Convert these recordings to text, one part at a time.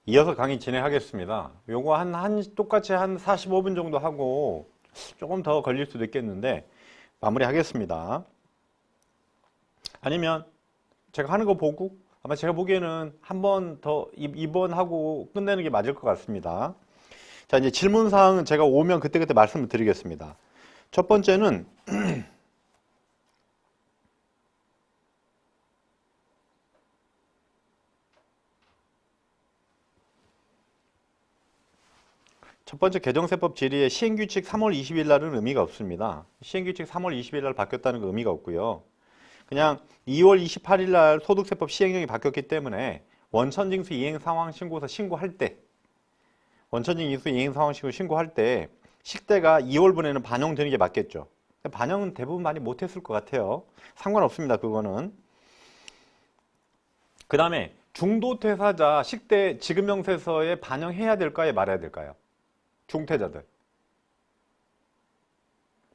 이어서 강의 진행하겠습니다. 요거 똑같이 한 45분 정도 하고 조금 더 걸릴 수도 있겠는데 마무리하겠습니다. 아니면 제가 하는 거 보고 아마 제가 보기에는 한 번 더 이번 하고 끝내는 게 맞을 것 같습니다. 자, 이제 질문 사항은 제가 오면 그때그때 말씀을 드리겠습니다. 첫 번째는 첫 번째 개정세법 질의의 시행규칙 3월 20일 날은 의미가 없습니다. 시행규칙 3월 20일 날 바뀌었다는 거 의미가 없고요. 그냥 2월 28일 날 소득세법 시행령이 바뀌었기 때문에 원천징수 이행상황신고서 신고할 때 원천징수 이행상황신고 신고할 때 식대가 2월분에는 반영되는 게 맞겠죠. 반영은 대부분 많이 못했을 것 같아요. 상관없습니다. 그거는. 그 다음에 중도퇴사자 식대 지급명세서에 반영해야 될까요? 말아야 될까요? 중퇴자들.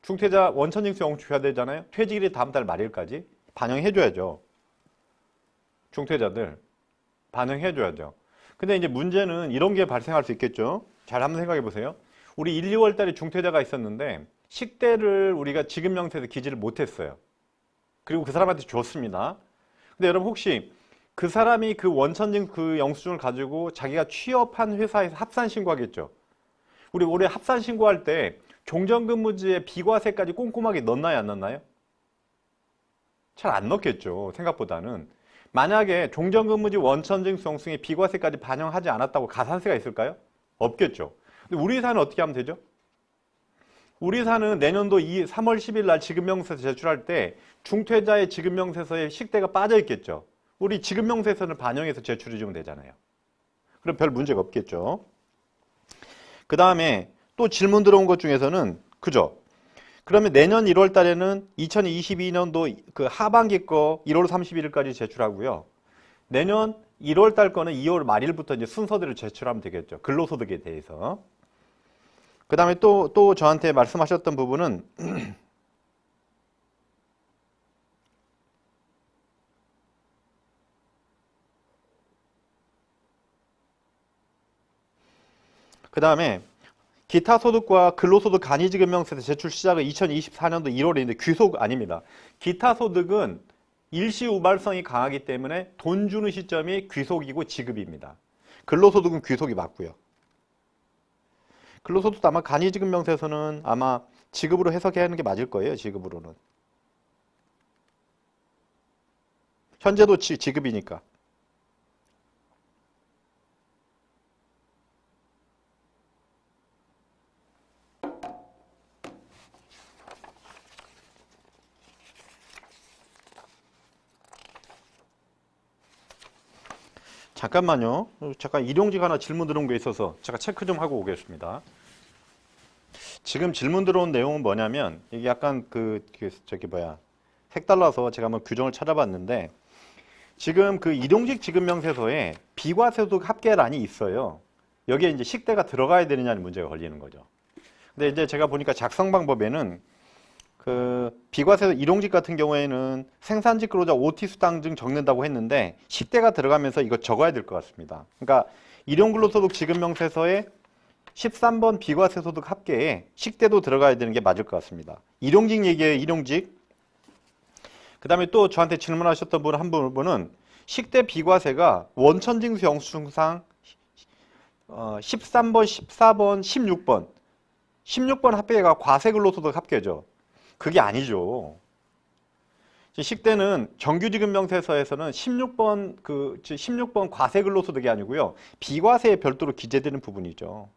중퇴자 원천징수 영주해야 되잖아요. 퇴직일이 다음 달 말일까지 반영해줘야죠. 중퇴자들 반영해줘야죠. 근데 이제 문제는 이런 게 발생할 수 있겠죠. 잘 한번 생각해 보세요. 우리 1, 2월 달에 중퇴자가 있었는데 식대를 우리가 지급명세에서 기재를 못했어요. 그리고 그 사람한테 줬습니다. 근데 여러분 혹시 그 사람이 그 원천징수 그 영수증을 가지고 자기가 취업한 회사에서 합산신고하겠죠. 우리 올해 합산신고할 때 종전근무지에 비과세까지 꼼꼼하게 넣나요, 안 넣나요? 잘 안 넣겠죠. 생각보다는. 만약에 종전근무지 원천징수 영수증에 비과세까지 반영하지 않았다고 가산세가 있을까요? 없겠죠. 근데 우리 회사는 어떻게 하면 되죠? 우리 회사는 내년도 3월 10일 날 지급명세서 제출할 때 중퇴자의 지급명세서에 식대가 빠져 있겠죠. 우리 지급명세서는 반영해서 제출해 주면 되잖아요. 그럼 별 문제가 없겠죠. 그 다음에 또 질문 들어온 것 중에서는 그죠? 그러면 내년 1월 달에는 2022년도 그 하반기 거 1월 31일까지 제출하고요. 내년 1월 달 거는 2월 말일부터 이제 순서대로 제출하면 되겠죠. 근로소득에 대해서. 그 다음에 또 저한테 말씀하셨던 부분은 그 다음에 기타 소득과 근로소득 간이지급명세서 제출 시작은 2024년도 1월인데 귀속 아닙니다. 기타 소득은 일시우발성이 강하기 때문에 돈 주는 시점이 귀속이고 지급입니다. 근로소득은 귀속이 맞고요. 근로소득도 아마 간이지급명세서는 아마 지급으로 해석해야 하는 게 맞을 거예요. 지급으로는. 현재도 지급이니까. 잠깐만요. 잠깐 일용직 하나 질문 들어온 게 있어서 제가 체크 좀 하고 오겠습니다. 지금 질문 들어온 내용은 뭐냐면 이게 약간 색달라서 제가 한번 규정을 찾아봤는데 지금 그 일용직 지급명세서에 비과세소득 합계란이 있어요. 여기에 이제 식대가 들어가야 되느냐는 문제가 걸리는 거죠. 근데 이제 제가 보니까 작성 방법에는 그 비과세 일용직 같은 경우에는 생산직 근로자 OT 수당 등 적는다고 했는데 식대가 들어가면서 이거 적어야 될 것 같습니다. 그러니까 일용근로소득 지급명세서에 13번 비과세 소득 합계에 식대도 들어가야 되는 게 맞을 것 같습니다. 일용직 얘기예요. 일용직. 그 다음에 또 저한테 질문하셨던 분 한 분은 식대 비과세가 원천징수 영수증상 13번, 14번, 16번 16번 합계가 과세근로소득 합계죠. 그게 아니죠. 식대는 정규지급명세서에서는 16번 과세근로소득이 아니고요. 비과세에 별도로 기재되는 부분이죠.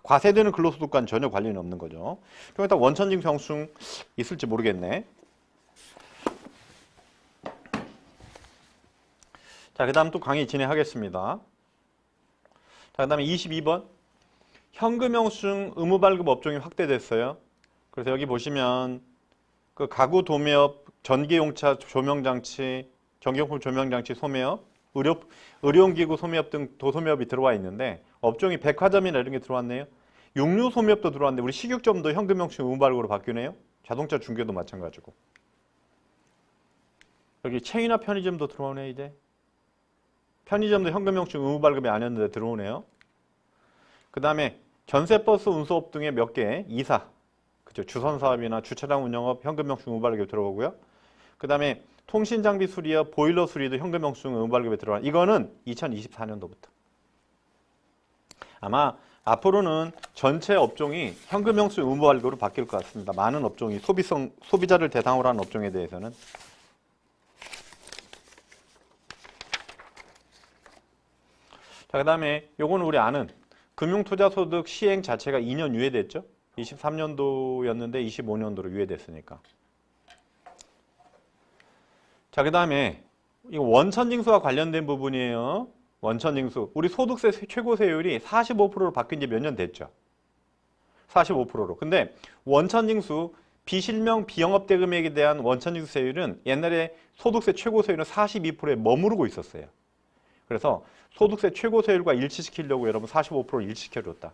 과세되는 근로소득과는 전혀 관련이 없는 거죠. 그럼 일단 원천징수 영수증 있을지 모르겠네. 자, 그 다음 또 강의 진행하겠습니다. 자, 그 다음에 22번. 현금 영수증 의무 발급 업종이 확대됐어요. 그래서 여기 보시면 그 가구 도매업, 전기용차 조명장치, 전기용품 조명장치 소매업, 의료용기구 소매업 등 도소매업이 들어와 있는데 업종이 백화점이나 이런 게 들어왔네요. 육류 소매업도 들어왔는데 우리 식육점도 현금 영수증 의무 발급으로 바뀌네요. 자동차 중개도 마찬가지고. 여기 체이나 편의점도 들어오네 이제. 편의점도 현금영수증 의무 발급이 아니었는데 들어오네요. 그 다음에 전세버스 운수업 등의 몇 개, 이사, 그죠? 주선사업이나 주차장 운영업 현금영수증 의무 발급에 들어오고요. 그 다음에 통신장비 수리업, 보일러 수리도 현금영수증 의무 발급에 들어가. 이거는 2024년도부터. 아마 앞으로는 전체 업종이 현금영수증 의무 발급으로 바뀔 것 같습니다. 많은 업종이 소비자를 대상으로 하는 업종에 대해서는. 자, 그 다음에 요거는 우리 아는 금융투자소득 시행 자체가 2년 유예됐죠. 23년도였는데 25년도로 유예됐으니까. 자, 그 다음에 이거 원천징수와 관련된 부분이에요. 원천징수. 우리 소득세 최고세율이 45%로 바뀐 지 몇 년 됐죠. 45%로. 근데 원천징수 비실명 비영업대금액에 대한 원천징수세율은 옛날에 소득세 최고세율은 42%에 머무르고 있었어요. 그래서 소득세 최고세율과 일치시키려고 여러분 45%를 일치시켜줬다.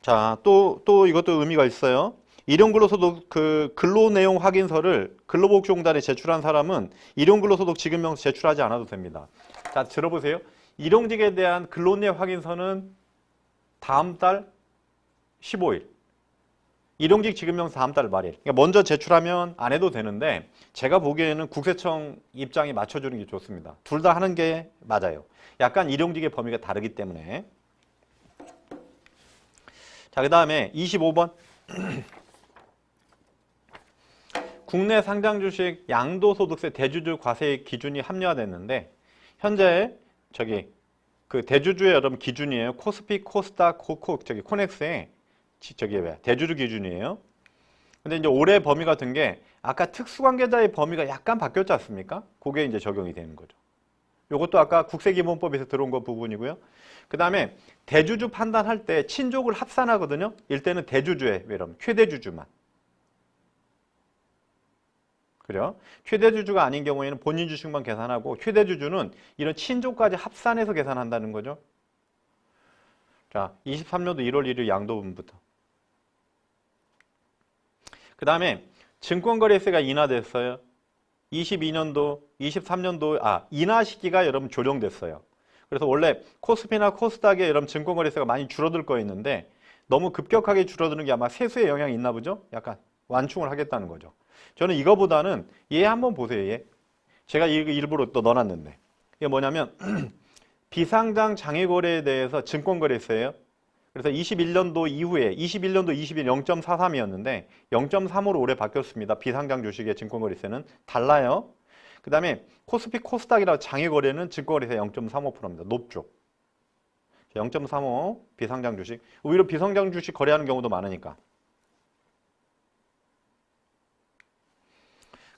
자, 또 이것도 의미가 있어요. 일용근로소득 그 근로내용 확인서를 근로복지공단에 제출한 사람은 일용근로소득 지급명세 제출하지 않아도 됩니다. 자, 들어보세요. 일용직에 대한 근로내용 확인서는 다음 달 15일. 일용직 지급명세 다음 달 말일. 그러니까 먼저 제출하면 안 해도 되는데 제가 보기에는 국세청 입장에 맞춰주는 게 좋습니다. 둘 다 하는 게 맞아요. 약간 일용직의 범위가 다르기 때문에. 자, 그 다음에 25번. 국내 상장 주식 양도소득세 대주주 과세 기준이 합리화됐는데 현재 그 대주주의 여러분 기준이에요. 코스피, 코스닥, 코넥스의 대주주 기준이에요. 근데 이제 올해 범위가 된 게 아까 특수관계자의 범위가 약간 바뀌었지 않습니까? 그게 이제 적용이 되는 거죠. 이것도 아까 국세기본법에서 들어온 거 부분이고요. 그 다음에 대주주 판단할 때 친족을 합산하거든요. 이때는 대주주의 여러분 최대주주만. 그죠? 최대주주가 아닌 경우에는 본인 주식만 계산하고 최대주주는 이런 친족까지 합산해서 계산한다는 거죠. 자, 23년도 1월 1일 양도분부터. 그 다음에 증권거래세가 인하됐어요. 22년도, 23년도, 인하 시기가 여러분 조정됐어요. 그래서 원래 코스피나 코스닥에 여러분 증권거래세가 많이 줄어들 거였는데 너무 급격하게 줄어드는 게 아마 세수에 영향이 있나 보죠? 약간 완충을 하겠다는 거죠. 저는 이거보다는 얘 한번 보세요. 얘. 제가 일부러 또 넣어놨는데. 이게 뭐냐면 비상장 장외거래에 대해서 증권거래세예요. 그래서 21년도 이후에 21년도 20일 0.43이었는데 0.3으로 올해 바뀌었습니다. 비상장 주식의 증권거래세는 달라요. 그 다음에 코스피 코스닥이라고 장외거래는 증권거래세 0.35%입니다. 높죠. 0.35 비상장 주식. 오히려 비상장 주식 거래하는 경우도 많으니까.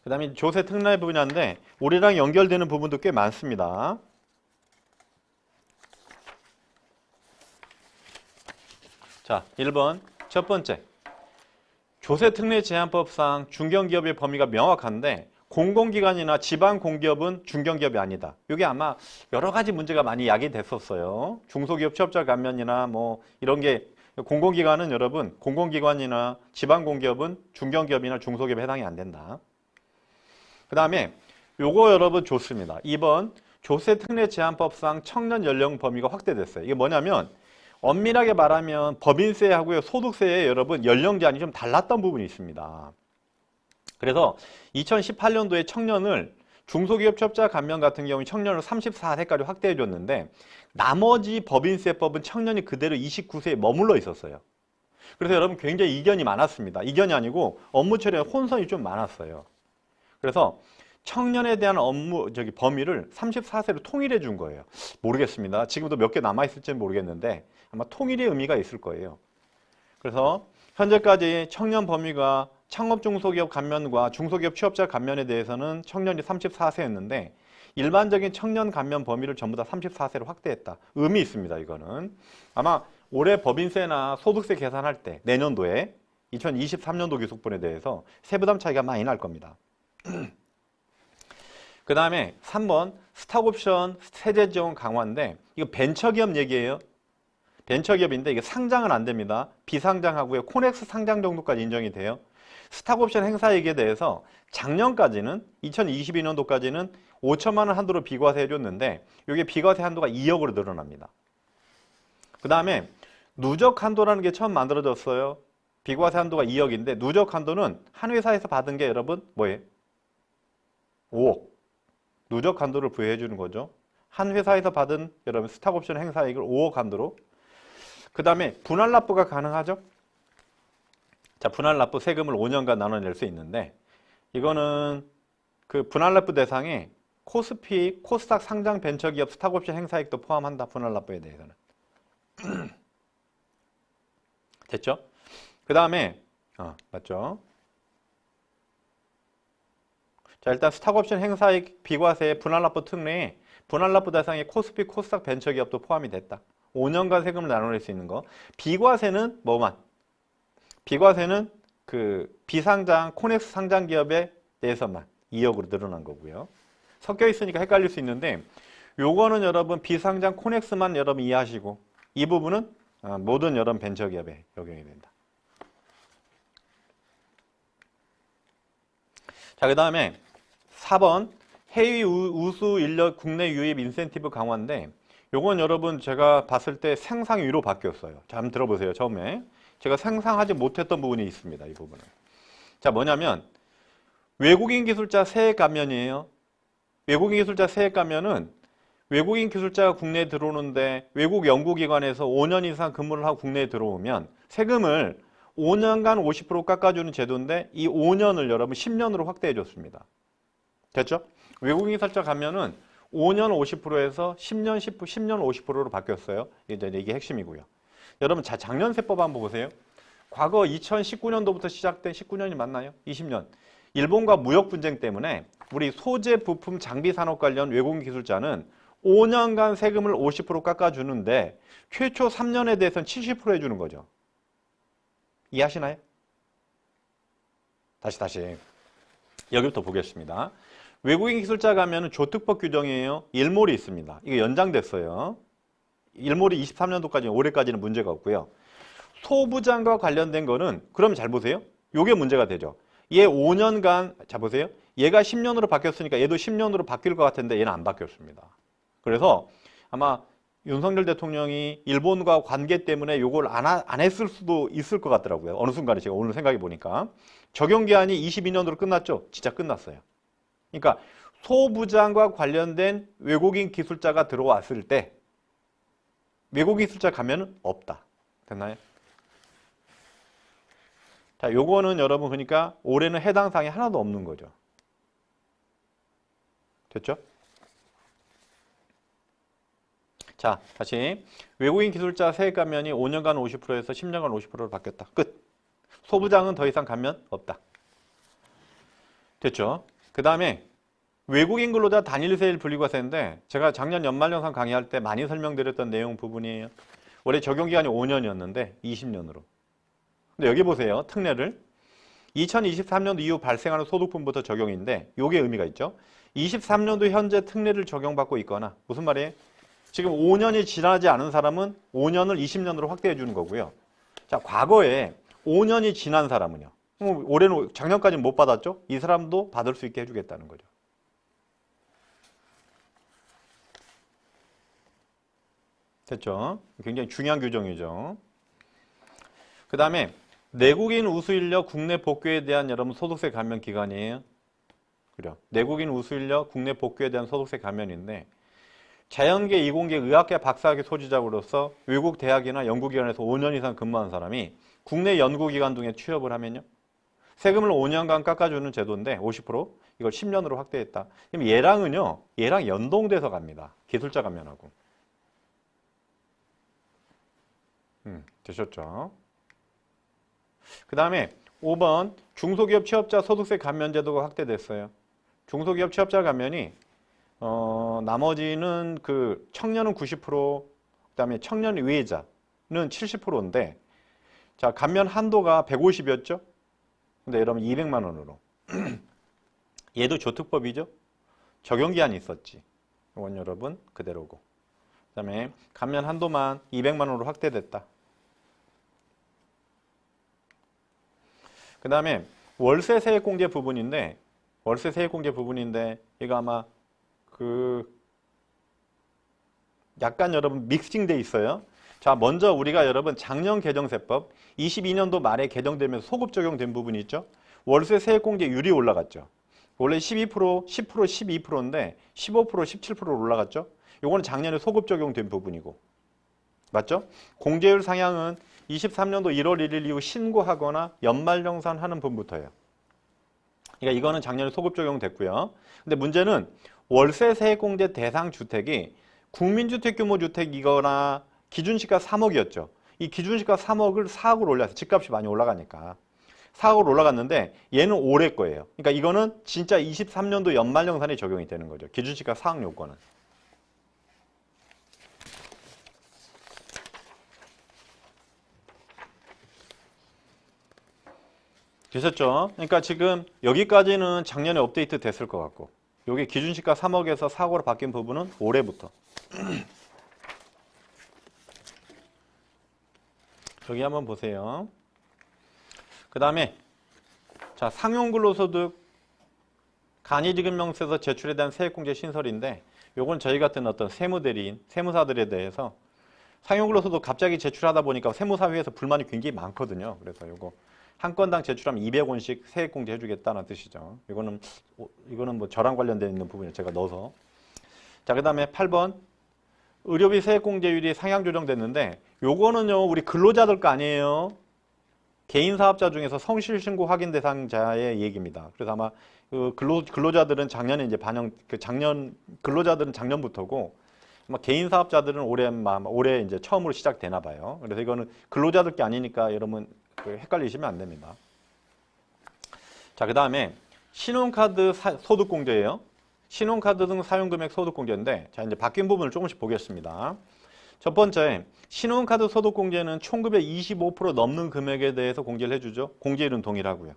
그 다음에 조세 특례 분야인데 올해랑 연결되는 부분도 꽤 많습니다. 자, 1번 첫 번째. 조세특례제한법상 중견기업의 범위가 명확한데 공공기관이나 지방공기업은 중견기업이 아니다. 이게 아마 여러 가지 문제가 많이 야기됐었어요. 중소기업 취업자 감면이나 뭐 이런 게 공공기관은 여러분 공공기관이나 지방공기업은 중견기업이나 중소기업에 해당이 안 된다. 그 다음에 요거 여러분 좋습니다. 2번 조세특례제한법상 청년 연령 범위가 확대됐어요. 이게 뭐냐면 엄밀하게 말하면 법인세하고요 소득세에 여러분 연령 제한이 좀 달랐던 부분이 있습니다. 그래서 2018년도에 청년을 중소기업 취업자 감면 같은 경우 청년을 34세까지 확대해 줬는데 나머지 법인세법은 청년이 그대로 29세에 머물러 있었어요. 그래서 여러분 굉장히 이견이 많았습니다. 이견이 아니고 업무 처리에 혼선이 좀 많았어요. 그래서 청년에 대한 범위를 34세로 통일해 준 거예요. 모르겠습니다. 지금도 몇 개 남아있을지는 모르겠는데 아마 통일의 의미가 있을 거예요. 그래서 현재까지 청년 범위가 창업중소기업 감면과 중소기업 취업자 감면에 대해서는 청년이 34세였는데 일반적인 청년 감면 범위를 전부 다 34세로 확대했다. 의미 있습니다. 이거는. 아마 올해 법인세나 소득세 계산할 때 내년도에 2023년도 기속분에 대해서 세부담 차이가 많이 날 겁니다. 그 다음에 3번 스탁옵션 세제 지원 강화인데 이거 벤처기업 얘기예요. 벤처기업인데 이게 상장은 안 됩니다. 비상장하고요. 코넥스 상장 정도까지 인정이 돼요. 스탁옵션 행사액에 대해서 작년까지는 2022년도까지는 5천만 원 한도로 비과세 해줬는데 이게 비과세 한도가 2억으로 늘어납니다. 그 다음에 누적 한도라는 게 처음 만들어졌어요. 비과세 한도가 2억인데 누적 한도는 한 회사에서 받은 게 여러분 뭐예요? 5억. 누적 한도를 부여해 주는 거죠. 한 회사에서 받은 여러분 스탁옵션 행사액을 5억 한도로. 그 다음에 분할납부가 가능하죠. 자, 분할납부 세금을 5년간 나눠낼 수 있는데 이거는 그 분할납부 대상에 코스피, 코스닥 상장 벤처기업 스탁옵션 행사액도 포함한다. 분할납부에 대해서는. 됐죠? 그 다음에 맞죠? 자, 일단 스탁옵션 행사액 비과세 분할납부 특례에 분할납부 대상에 코스피, 코스닥 벤처기업도 포함이 됐다. 5년간 세금을 나눠낼 수 있는 거. 비과세는 뭐만? 비과세는 그 비상장, 코넥스 상장 기업에 대해서만 2억으로 늘어난 거고요. 섞여 있으니까 헷갈릴 수 있는데 요거는 여러분 비상장 코넥스만 여러분 이해하시고 이 부분은 모든 여러분 벤처기업에 적용이 된다. 자, 그 다음에 4번 해외 우수 인력 국내 유입 인센티브 강화인데 요건 여러분 제가 봤을 때 상상위로 바뀌었어요. 자, 한번 들어보세요. 처음에 제가 상상하지 못했던 부분이 있습니다. 이 부분은. 자, 뭐냐면 외국인 기술자 세액 감면이에요. 외국인 기술자 세액 감면은 외국인 기술자가 국내에 들어오는데 외국 연구기관에서 5년 이상 근무를 하고 국내에 들어오면 세금을 5년간 50% 깎아주는 제도인데 이 5년을 여러분 10년으로 확대해 줬습니다. 됐죠? 외국인 기술자 가면은 5년 50%에서 10년 10년 50%로 바뀌었어요. 이게 핵심이고요. 여러분 작년 세법 한번 보세요. 과거 2019년도부터 시작된 19년이 맞나요? 20년. 일본과 무역 분쟁 때문에 우리 소재, 부품, 장비 산업 관련 외국인 기술자는 5년간 세금을 50% 깎아주는데 최초 3년에 대해서는 70% 해주는 거죠. 이해하시나요? 다시. 여기부터 보겠습니다. 외국인 기술자 가면은 조특법 규정이에요. 일몰이 있습니다. 이게 연장됐어요. 일몰이 23년도까지 올해까지는 문제가 없고요. 소부장과 관련된 거는 그럼 잘 보세요. 요게 문제가 되죠. 얘 5년간 자 보세요. 얘가 10년으로 바뀌었으니까 얘도 10년으로 바뀔 것 같은데 얘는 안 바뀌었습니다. 그래서 아마 윤석열 대통령이 일본과 관계 때문에 요걸 안 했을 수도 있을 것 같더라고요. 어느 순간에 제가 오늘 생각해 보니까 적용기한이 22년으로 끝났죠. 진짜 끝났어요. 그러니까 소부장과 관련된 외국인 기술자가 들어왔을 때 외국인 기술자 가면은 없다. 됐나요? 자, 요거는 여러분 그러니까 올해는 해당 사항이 하나도 없는 거죠. 됐죠? 자, 다시 외국인 기술자 세액 감면이 5년간 50%에서 10년간 50%로 바뀌었다. 끝. 소부장은 더 이상 감면 없다. 됐죠? 그 다음에 외국인 근로자 단일세일 분리과세인데 제가 작년 연말영상 강의할 때 많이 설명드렸던 내용 부분이에요. 원래 적용기간이 5년이었는데 20년으로. 근데 여기 보세요. 특례를 2023년도 이후 발생하는 소득분부터 적용인데 이게 의미가 있죠. 23년도 현재 특례를 적용받고 있거나 무슨 말이에요? 지금 5년이 지나지 않은 사람은 5년을 20년으로 확대해 주는 거고요. 자, 과거에 5년이 지난 사람은요. 올해는 작년까지는 못 받았죠? 이 사람도 받을 수 있게 해주겠다는 거죠. 됐죠? 굉장히 중요한 규정이죠. 그 다음에 내국인 우수인력 국내 복귀에 대한 여러분 소득세 감면 기간이에요. 그래요. 내국인 우수인력 국내 복귀에 대한 소득세 감면인데 자연계, 이공계, 의학계, 박사학위 소지자로서 외국 대학이나 연구기관에서 5년 이상 근무한 사람이 국내 연구기관 등에 취업을 하면요. 세금을 5년간 깎아주는 제도인데 50% 이걸 10년으로 확대했다. 그럼 얘랑 연동돼서 갑니다. 기술자 감면하고. 되셨죠? 그 다음에 5번 중소기업 취업자 소득세 감면 제도가 확대됐어요. 중소기업 취업자 감면이 나머지는 그 청년은 90%, 그다음에 청년 외자는 70%인데 자, 감면 한도가 150이었죠? 근데 여러분 200만 원으로. 얘도 조특법이죠? 적용기한이 있었지. 이건 여러분 그대로고. 그다음에 감면 한도만 200만 원으로 확대됐다. 그다음에 월세 세액공제 부분인데 이거 아마 약간 여러분 믹싱돼 있어요. 자, 먼저 우리가 여러분 작년 개정세법 22년도 말에 개정되면서 소급 적용된 부분이 있죠. 월세 세액공제율이 올라갔죠. 원래 12%, 10%, 12%인데 15%, 17%로 올라갔죠. 요거는 작년에 소급 적용된 부분이고. 맞죠? 공제율 상향은 23년도 1월 1일 이후 신고하거나 연말정산하는 분부터예요. 그러니까 이거는 작년에 소급 적용됐고요. 근데 문제는 월세 세액공제 대상 주택이 국민주택 규모 주택이거나 기준시가 3억이었죠. 이 기준시가 3억을 4억으로 올려서 집값이 많이 올라가니까 4억으로 올라갔는데 얘는 올해 거예요. 그러니까 이거는 진짜 23년도 연말정산에 적용이 되는 거죠. 기준시가 4억 요건은. 되셨죠? 그러니까 지금 여기까지는 작년에 업데이트 됐을 것 같고 여기 기준시가 3억에서 4억으로 바뀐 부분은 올해부터. 여기 한번 보세요. 그 다음에 자, 상용근로소득 간이지급명세에서 제출에 대한 세액공제 신설인데 요건 저희 같은 어떤 세무대리인, 세무사들에 대해서 상용근로소득 갑자기 제출하다 보니까 세무사회에서 불만이 굉장히 많거든요. 그래서 요거 한 건당 제출하면 200원씩 세액공제 해주겠다는 뜻이죠. 이거는 뭐 저랑 관련되어 있는 부분을 제가 넣어서. 자, 그 다음에 8번. 의료비 세액공제율이 상향 조정됐는데 요거는요, 우리 근로자들 거 아니에요. 개인 사업자 중에서 성실신고 확인 대상자의 얘기입니다. 그래서 아마 근로자들은 작년에 이제 근로자들은 작년부터고 아마 개인 사업자들은 올해 이제 처음으로 시작되나 봐요. 그래서 이거는 근로자들 게 아니니까 여러분 헷갈리시면 안 됩니다. 자, 그 다음에 신용카드 소득공제예요. 신용카드 등 사용금액 소득공제인데 자, 이제 바뀐 부분을 조금씩 보겠습니다. 첫 번째, 신용카드 소득공제는 총급의 25% 넘는 금액에 대해서 공제를 해주죠. 공제율은 동일하고요.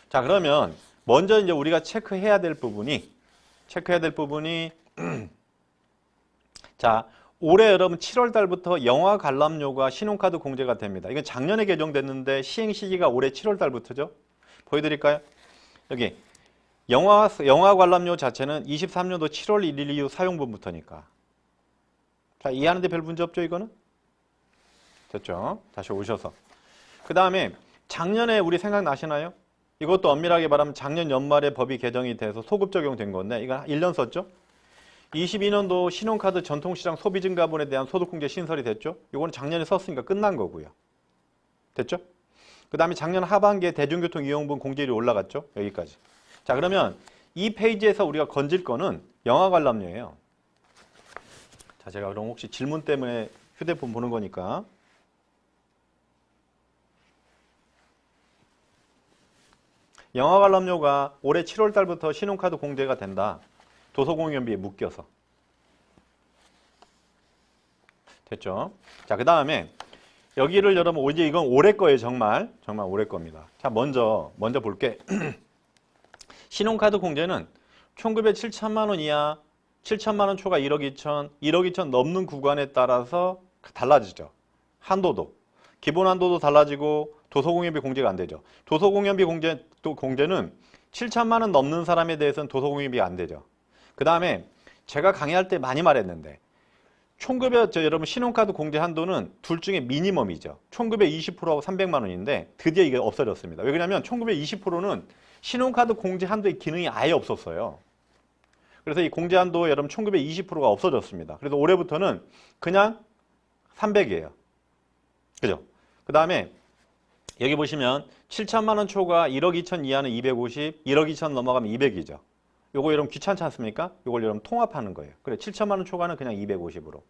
자, 그러면 먼저 이제 우리가 체크해야 될 부분이 자, 올해 여러분 7월 달부터 영화 관람료가 신용카드 공제가 됩니다. 이건 작년에 개정됐는데 시행 시기가 올해 7월 달부터죠. 보여드릴까요? 여기 영화 관람료 자체는 23년도 7월 1일 이후 사용분부터니까. 자, 이해하는데 별 문제 없죠, 이거는? 됐죠? 다시 오셔서. 그 다음에 작년에 우리 생각나시나요? 이것도 엄밀하게 말하면 작년 연말에 법이 개정이 돼서 소급 적용된 건데 이건 1년 썼죠? 22년도 신용카드 전통시장 소비증가분에 대한 소득공제 신설이 됐죠? 이거는 작년에 썼으니까 끝난 거고요. 됐죠? 그 다음에 작년 하반기에 대중교통 이용분 공제율이 올라갔죠? 여기까지. 자, 그러면 이 페이지에서 우리가 건질 거는 영화 관람료예요. 자, 제가 그럼 혹시 질문 때문에 휴대폰 보는 거니까. 영화 관람료가 올해 7월 달부터 신용카드 공제가 된다. 도서공연비에 묶여서. 됐죠? 자, 그 다음에 여기를 여러분 이제 이건 올해 거예요. 정말 올해 겁니다. 자, 먼저 볼게. 신용카드 공제는 총급의 7천만 원 이하, 7천만 원 초과 1억 2천, 1억 2천 넘는 구간에 따라서 달라지죠. 한도도. 기본 한도도 달라지고 도서공연비 공제가 안 되죠. 도서공연비 공제는 7천만 원 넘는 사람에 대해서는 도서공연비가 안 되죠. 그 다음에 제가 강의할 때 많이 말했는데 총급의 여러분 신용카드 공제 한도는 둘 중에 미니멈이죠. 총급의 20%하고 300만 원인데 드디어 이게 없어졌습니다. 왜 그러냐면 총급의 20%는 신용카드 공제 한도의 기능이 아예 없었어요. 그래서 이 공제 한도 여러분 총급의 20%가 없어졌습니다. 그래서 올해부터는 그냥 300이에요. 그죠? 그 다음에 여기 보시면 7천만 원 초과 1억 2천 이하는 250, 1억 2천 넘어가면 200이죠. 요거 여러분 귀찮지 않습니까? 요걸 여러분 통합하는 거예요. 그래, 7천만 원 초과는 그냥 250으로.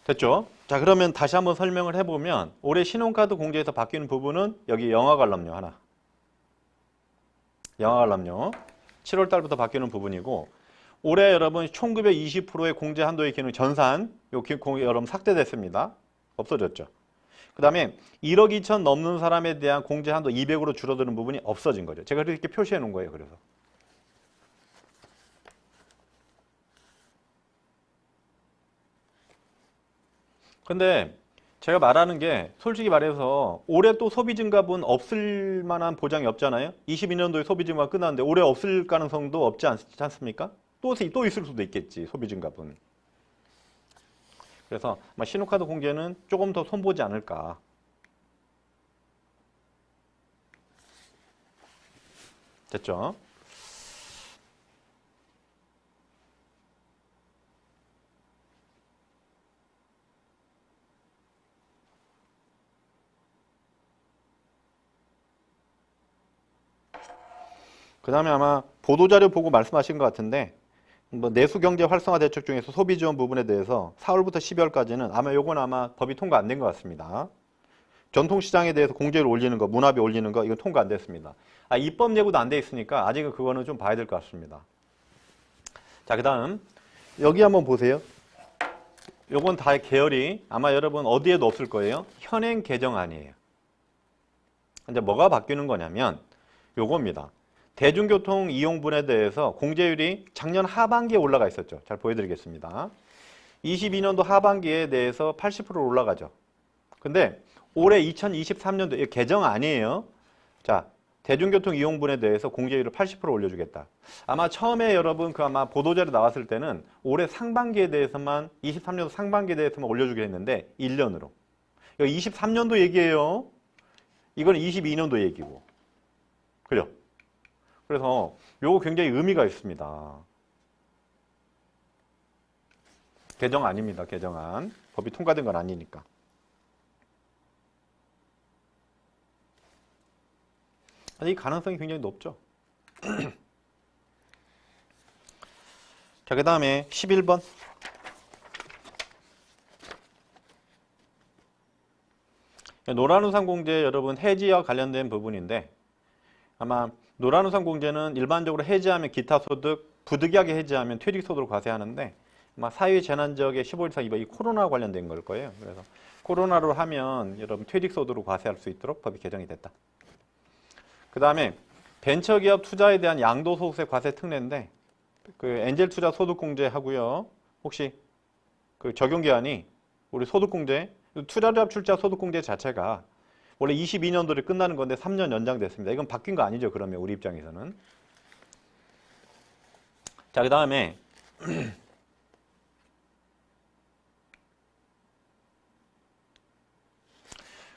됐죠? 자, 그러면 다시 한번 설명을 해보면 올해 신용카드 공제에서 바뀌는 부분은 여기 영화 관람료 하나. 영화 관람료. 7월 달부터 바뀌는 부분이고 올해 여러분 총급의 20%의 공제 한도의 기능 전산 여러분 삭제됐습니다. 없어졌죠. 그 다음에 1억 2천 넘는 사람에 대한 공제 한도 200으로 줄어드는 부분이 없어진 거죠. 제가 이렇게 표시해 놓은 거예요. 그래서 근데 제가 말하는 게 솔직히 말해서 올해 또 소비 증가분 없을 만한 보장이 없잖아요. 22년도에 소비 증가 끝났는데 올해 없을 가능성도 없지 않습니까? 또 있을 수도 있겠지, 소비 증가분. 그래서 아마 신용카드 공제는 조금 더 손보지 않을까. 됐죠? 그 다음에 아마 보도자료 보고 말씀하신 것 같은데 뭐 내수경제 활성화 대책 중에서 소비 지원 부분에 대해서 4월부터 12월까지는 아마 요건 아마 법이 통과 안 된 것 같습니다. 전통시장에 대해서 공제를 올리는 거, 문화비 올리는 거 이건 통과 안 됐습니다. 입법 예고도 안 돼 있으니까 아직은 그거는 좀 봐야 될 것 같습니다. 자, 그 다음 여기 한번 보세요. 요건 다 계열이 아마 여러분 어디에도 없을 거예요. 현행 개정안이에요. 근데 뭐가 바뀌는 거냐면 요겁니다. 대중교통 이용분에 대해서 공제율이 작년 하반기에 올라가 있었죠. 잘 보여드리겠습니다. 22년도 하반기에 대해서 80% 올라가죠. 근데 올해 2023년도 개정 아니에요. 자, 대중교통 이용분에 대해서 공제율을 80% 올려주겠다. 아마 처음에 여러분 아마 보도자료 나왔을 때는 올해 상반기에 대해서만 23년도 상반기에 대해서만 올려주게 했는데 1년으로. 이거 23년도 얘기예요. 이건 22년도 얘기고. 그죠? 그래서 요거 굉장히 의미가 있습니다. 개정 아닙니다. 개정안. 법이 통과된 건 아니니까. 이 가능성이 굉장히 높죠. 자, 그 다음에 11번. 노란우산 공제 여러분 해지와 관련된 부분인데 아마 노란우산 공제는 일반적으로 해지하면 기타 소득, 부득이하게 해지하면 퇴직 소득으로 과세하는데 아마 사회 재난 지역의 15일 이상 이 코로나 관련된 걸 거예요. 그래서 코로나로 하면 여러분 퇴직 소득으로 과세할 수 있도록 법이 개정이 됐다. 그 다음에 벤처기업 투자에 대한 양도소득세 과세 특례인데 그 엔젤 투자 소득공제 하고요. 혹시 그 적용기한이 우리 소득공제, 투자조합 출자 소득공제 자체가 원래 22년도에 끝나는 건데 3년 연장됐습니다. 이건 바뀐 거 아니죠, 그러면 우리 입장에서는. 자, 그 다음에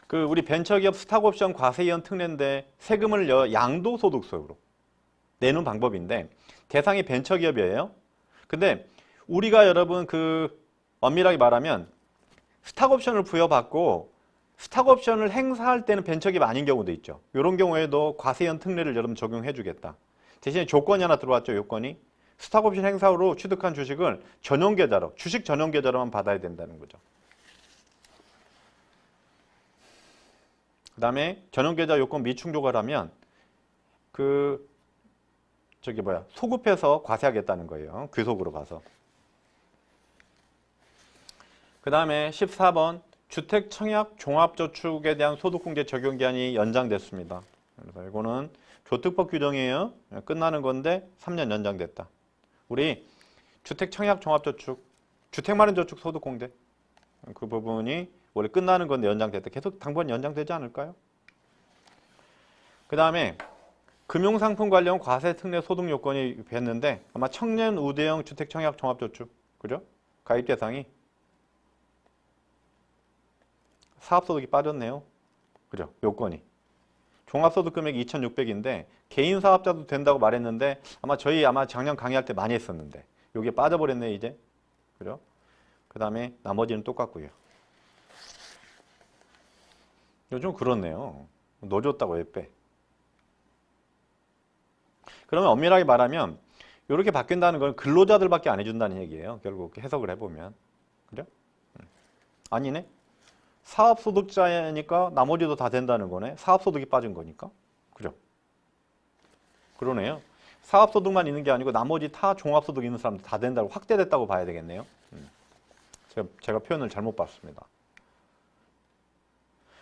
그 우리 벤처기업 스탁옵션 과세이원 특례인데 세금을 양도소득세로 내는 방법인데 대상이 벤처기업이에요. 근데 우리가 여러분 엄밀하게 말하면 스탁옵션을 부여받고 스탁옵션을 행사할 때는 벤처기업 아닌 경우도 있죠. 이런 경우에도 과세이원 특례를 여러분 적용해 주겠다. 대신에 조건이 하나 들어왔죠. 요건이. 스탁옵션 행사로 취득한 주식을 전용계좌로, 주식 전용계좌로만 받아야 된다는 거죠. 그 다음에 전용계좌 요건 미충족을 하면 소급해서 과세하겠다는 거예요. 귀속으로 가서. 그 다음에 14번 주택청약 종합저축에 대한 소득공제 적용기한이 연장됐습니다. 그래서 이거는 조특법 규정이에요. 끝나는 건데 3년 연장됐다. 우리 주택청약 종합저축, 주택마련저축 소득공제 그 부분이 원래 끝나는 건데 연장됐다. 계속 당분 연장되지 않을까요? 그 다음에 금융상품 관련 과세 특례 소득 요건이 됐는데 아마 청년 우대형 주택청약 종합저축 그죠? 가입 대상이 사업소득이 빠졌네요. 그죠? 요건이. 종합소득 금액이 2,600인데 개인 사업자도 된다고 말했는데 아마 작년 강의할 때 많이 했었는데 요게 빠져버렸네 이제. 그죠? 그 다음에 나머지는 똑같고요. 요즘 그렇네요. 넣어줬다고 왜 빼? 그러면 엄밀하게 말하면 이렇게 바뀐다는 건 근로자들밖에 안 해준다는 얘기예요. 결국 해석을 해보면. 그죠? 아니네. 사업소득자니까 나머지도 다 된다는 거네. 사업소득이 빠진 거니까. 그죠? 그러네요. 사업소득만 있는 게 아니고 나머지 다 종합소득 있는 사람들 다 된다고 확대됐다고 봐야 되겠네요. 제가 표현을 잘못 봤습니다.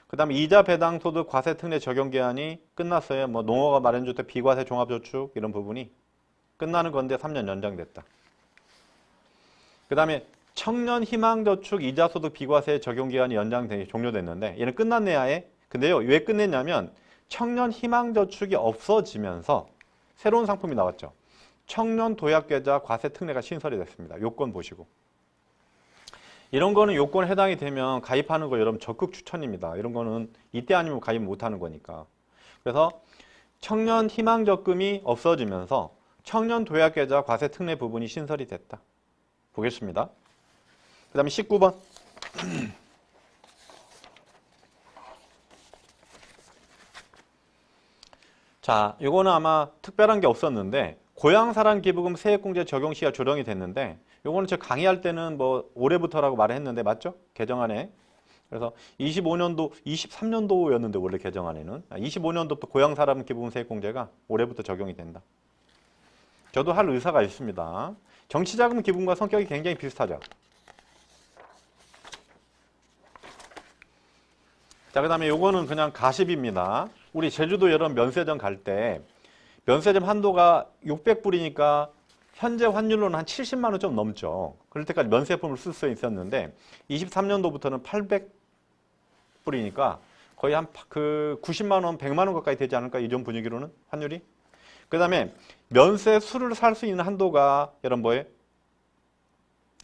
그 다음에 이자 배당 소득 과세 특례 적용 기한이 끝났어요. 농어가 마련주택 비과세 종합저축 이런 부분이 끝나는 건데 3년 연장됐다. 그 다음에 청년 희망저축 이자소득 비과세 적용기간이 연장돼 종료됐는데 얘는 끝났네요 아예. 근데요 왜 끝냈냐면 청년 희망저축이 없어지면서 새로운 상품이 나왔죠. 청년 도약계좌 과세 특례가 신설이 됐습니다. 요건 보시고. 이런 거는 요건에 해당이 되면 가입하는 거 여러분 적극 추천입니다. 이런 거는 이때 아니면 가입 못하는 거니까. 그래서 청년 희망적금이 없어지면서 청년 도약계좌 과세 특례 부분이 신설이 됐다. 보겠습니다. 그 다음에 19번. 자, 이거는 아마 특별한 게 없었는데 고향사랑 기부금 세액공제 적용 시가 조정이 됐는데 요거는 제가 강의할 때는 뭐 올해부터라고 말을 했는데 맞죠? 개정안에. 그래서 25년도, 23년도였는데 원래 개정안에는 25년도부터 고향사랑 기부금 세액공제가 올해부터 적용이 된다. 저도 할 의사가 있습니다. 정치자금 기부금과 성격이 굉장히 비슷하죠. 자, 그 다음에 요거는 그냥 가십입니다. 우리 제주도 여름 면세점 갈 때 면세점 한도가 600불이니까 현재 환율로는 한 70만 원 좀 넘죠. 그럴 때까지 면세품을 쓸 수 있었는데 23년도부터는 800불이니까 거의 한 90만 원, 100만 원 가까이 되지 않을까? 이전 분위기로는 환율이. 그 다음에 면세 술을 살 수 있는 한도가 여러분 뭐예요?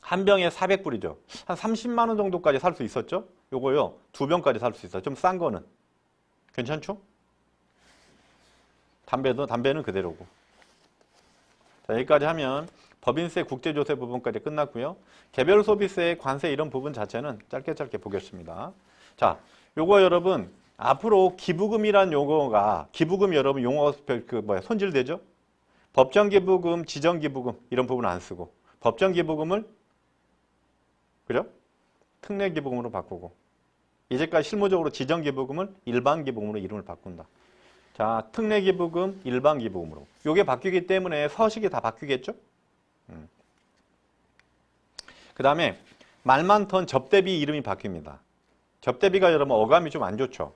한 병에 400불이죠. 한 30만 원 정도까지 살 수 있었죠? 요거요. 2병까지 살 수 있어요. 좀 싼 거는. 괜찮죠? 담배는 그대로고. 자, 여기까지 하면 법인세, 국제조세 부분까지 끝났고요. 개별 소비세, 관세 이런 부분 자체는 짧게 보겠습니다. 자, 요거 여러분 앞으로 기부금이란 요거가 기부금 여러분 용어 손질되죠? 법정기부금, 지정기부금 이런 부분 안 쓰고 법정기부금을 그죠? 특례기부금으로 바꾸고 이제까지 실무적으로 지정기부금을 일반기부금으로 이름을 바꾼다. 자, 특례기부금, 일반기부금으로. 요게 바뀌기 때문에 서식이 다 바뀌겠죠? 그 다음에 말 많던 접대비 이름이 바뀝니다. 접대비가 여러분 어감이 좀 안 좋죠.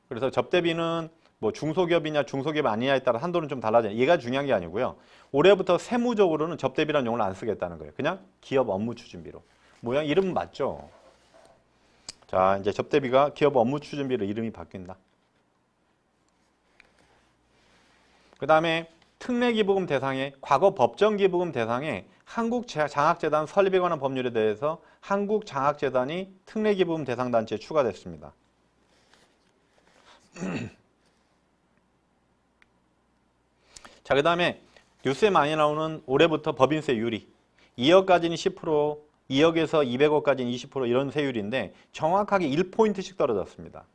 그래서 접대비는 뭐 중소기업이냐 중소기업 아니냐에 따라 한도는 좀 달라져요. 얘가 중요한 게 아니고요. 올해부터 세무적으로는 접대비라는 용어를 안 쓰겠다는 거예요. 그냥 기업 업무 추진비로. 모양 이름은 맞죠? 자, 이제 접대비가 기업 업무 추진비로 이름이 바뀐다. 그 다음에 특례기부금 대상에 과거 법정기부금 대상에 한국장학재단 설립에 관한 법률에 대해서 한국장학재단이 특례기부금 대상 단체에 추가됐습니다. 자, 그 다음에 뉴스에 많이 나오는 올해부터 법인세 유리 2억까지는 10%, 2억에서 200억까지는 20% 이런 세율인데 정확하게 1포인트씩 떨어졌습니다.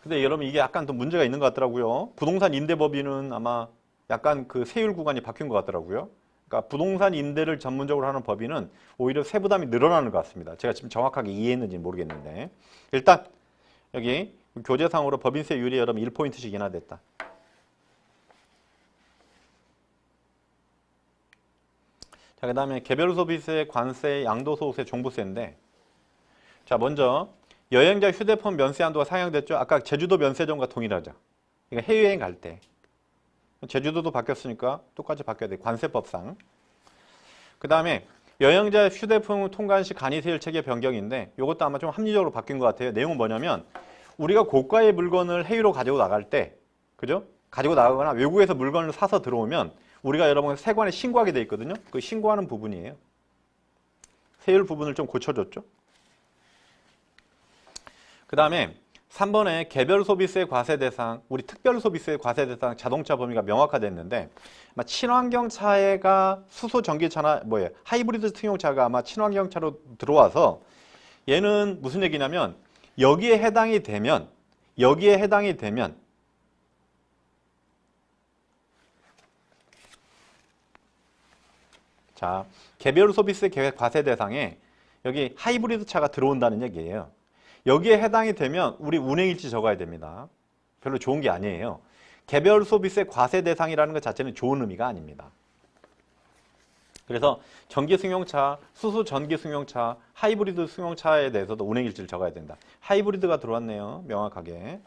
근데 여러분 이게 약간 또 문제가 있는 것 같더라고요. 부동산 임대법인은 아마 약간 그 세율 구간이 바뀐 것 같더라고요. 그러니까 부동산 임대를 전문적으로 하는 법인은 오히려 세부담이 늘어나는 것 같습니다. 제가 지금 정확하게 이해했는지 모르겠는데 일단 여기 교재상으로 법인세 율이 여러분 1포인트씩 인하됐다. 자, 그 다음에 개별 소비세, 관세, 양도소득세, 종부세인데 자, 먼저 여행자 휴대폰 면세 한도가 상향됐죠. 아까 제주도 면세점과 동일하죠. 그러니까 해외여행 갈 때. 제주도도 바뀌었으니까 똑같이 바뀌어야 돼. 관세법상. 그 다음에 여행자 휴대폰 통관 시 간이세율 체계 변경인데 이것도 아마 좀 합리적으로 바뀐 것 같아요. 내용은 뭐냐면 우리가 고가의 물건을 해외로 가지고 나갈 때 그죠? 가지고 나가거나 외국에서 물건을 사서 들어오면 우리가 여러분 세관에 신고하게 돼 있거든요. 그 신고하는 부분이에요. 세율 부분을 좀 고쳐줬죠. 그 다음에 3번에 개별 소비세 과세 대상, 우리 특별 소비세 과세 대상 자동차 범위가 명확화됐는데 아마 친환경 차가 수소 전기차나 하이브리드 승용차가 아마 친환경 차로 들어와서 얘는 무슨 얘기냐면 여기에 해당이 되면 자, 개별 소비세 계획 과세 대상에 여기 하이브리드 차가 들어온다는 얘기예요. 여기에 해당이 되면 우리 운행일지 적어야 됩니다. 별로 좋은 게 아니에요. 개별 소비세 과세 대상이라는 것 자체는 좋은 의미가 아닙니다. 그래서 전기 승용차, 수소 전기 승용차, 하이브리드 승용차에 대해서도 운행일지를 적어야 된다. 하이브리드가 들어왔네요. 명확하게.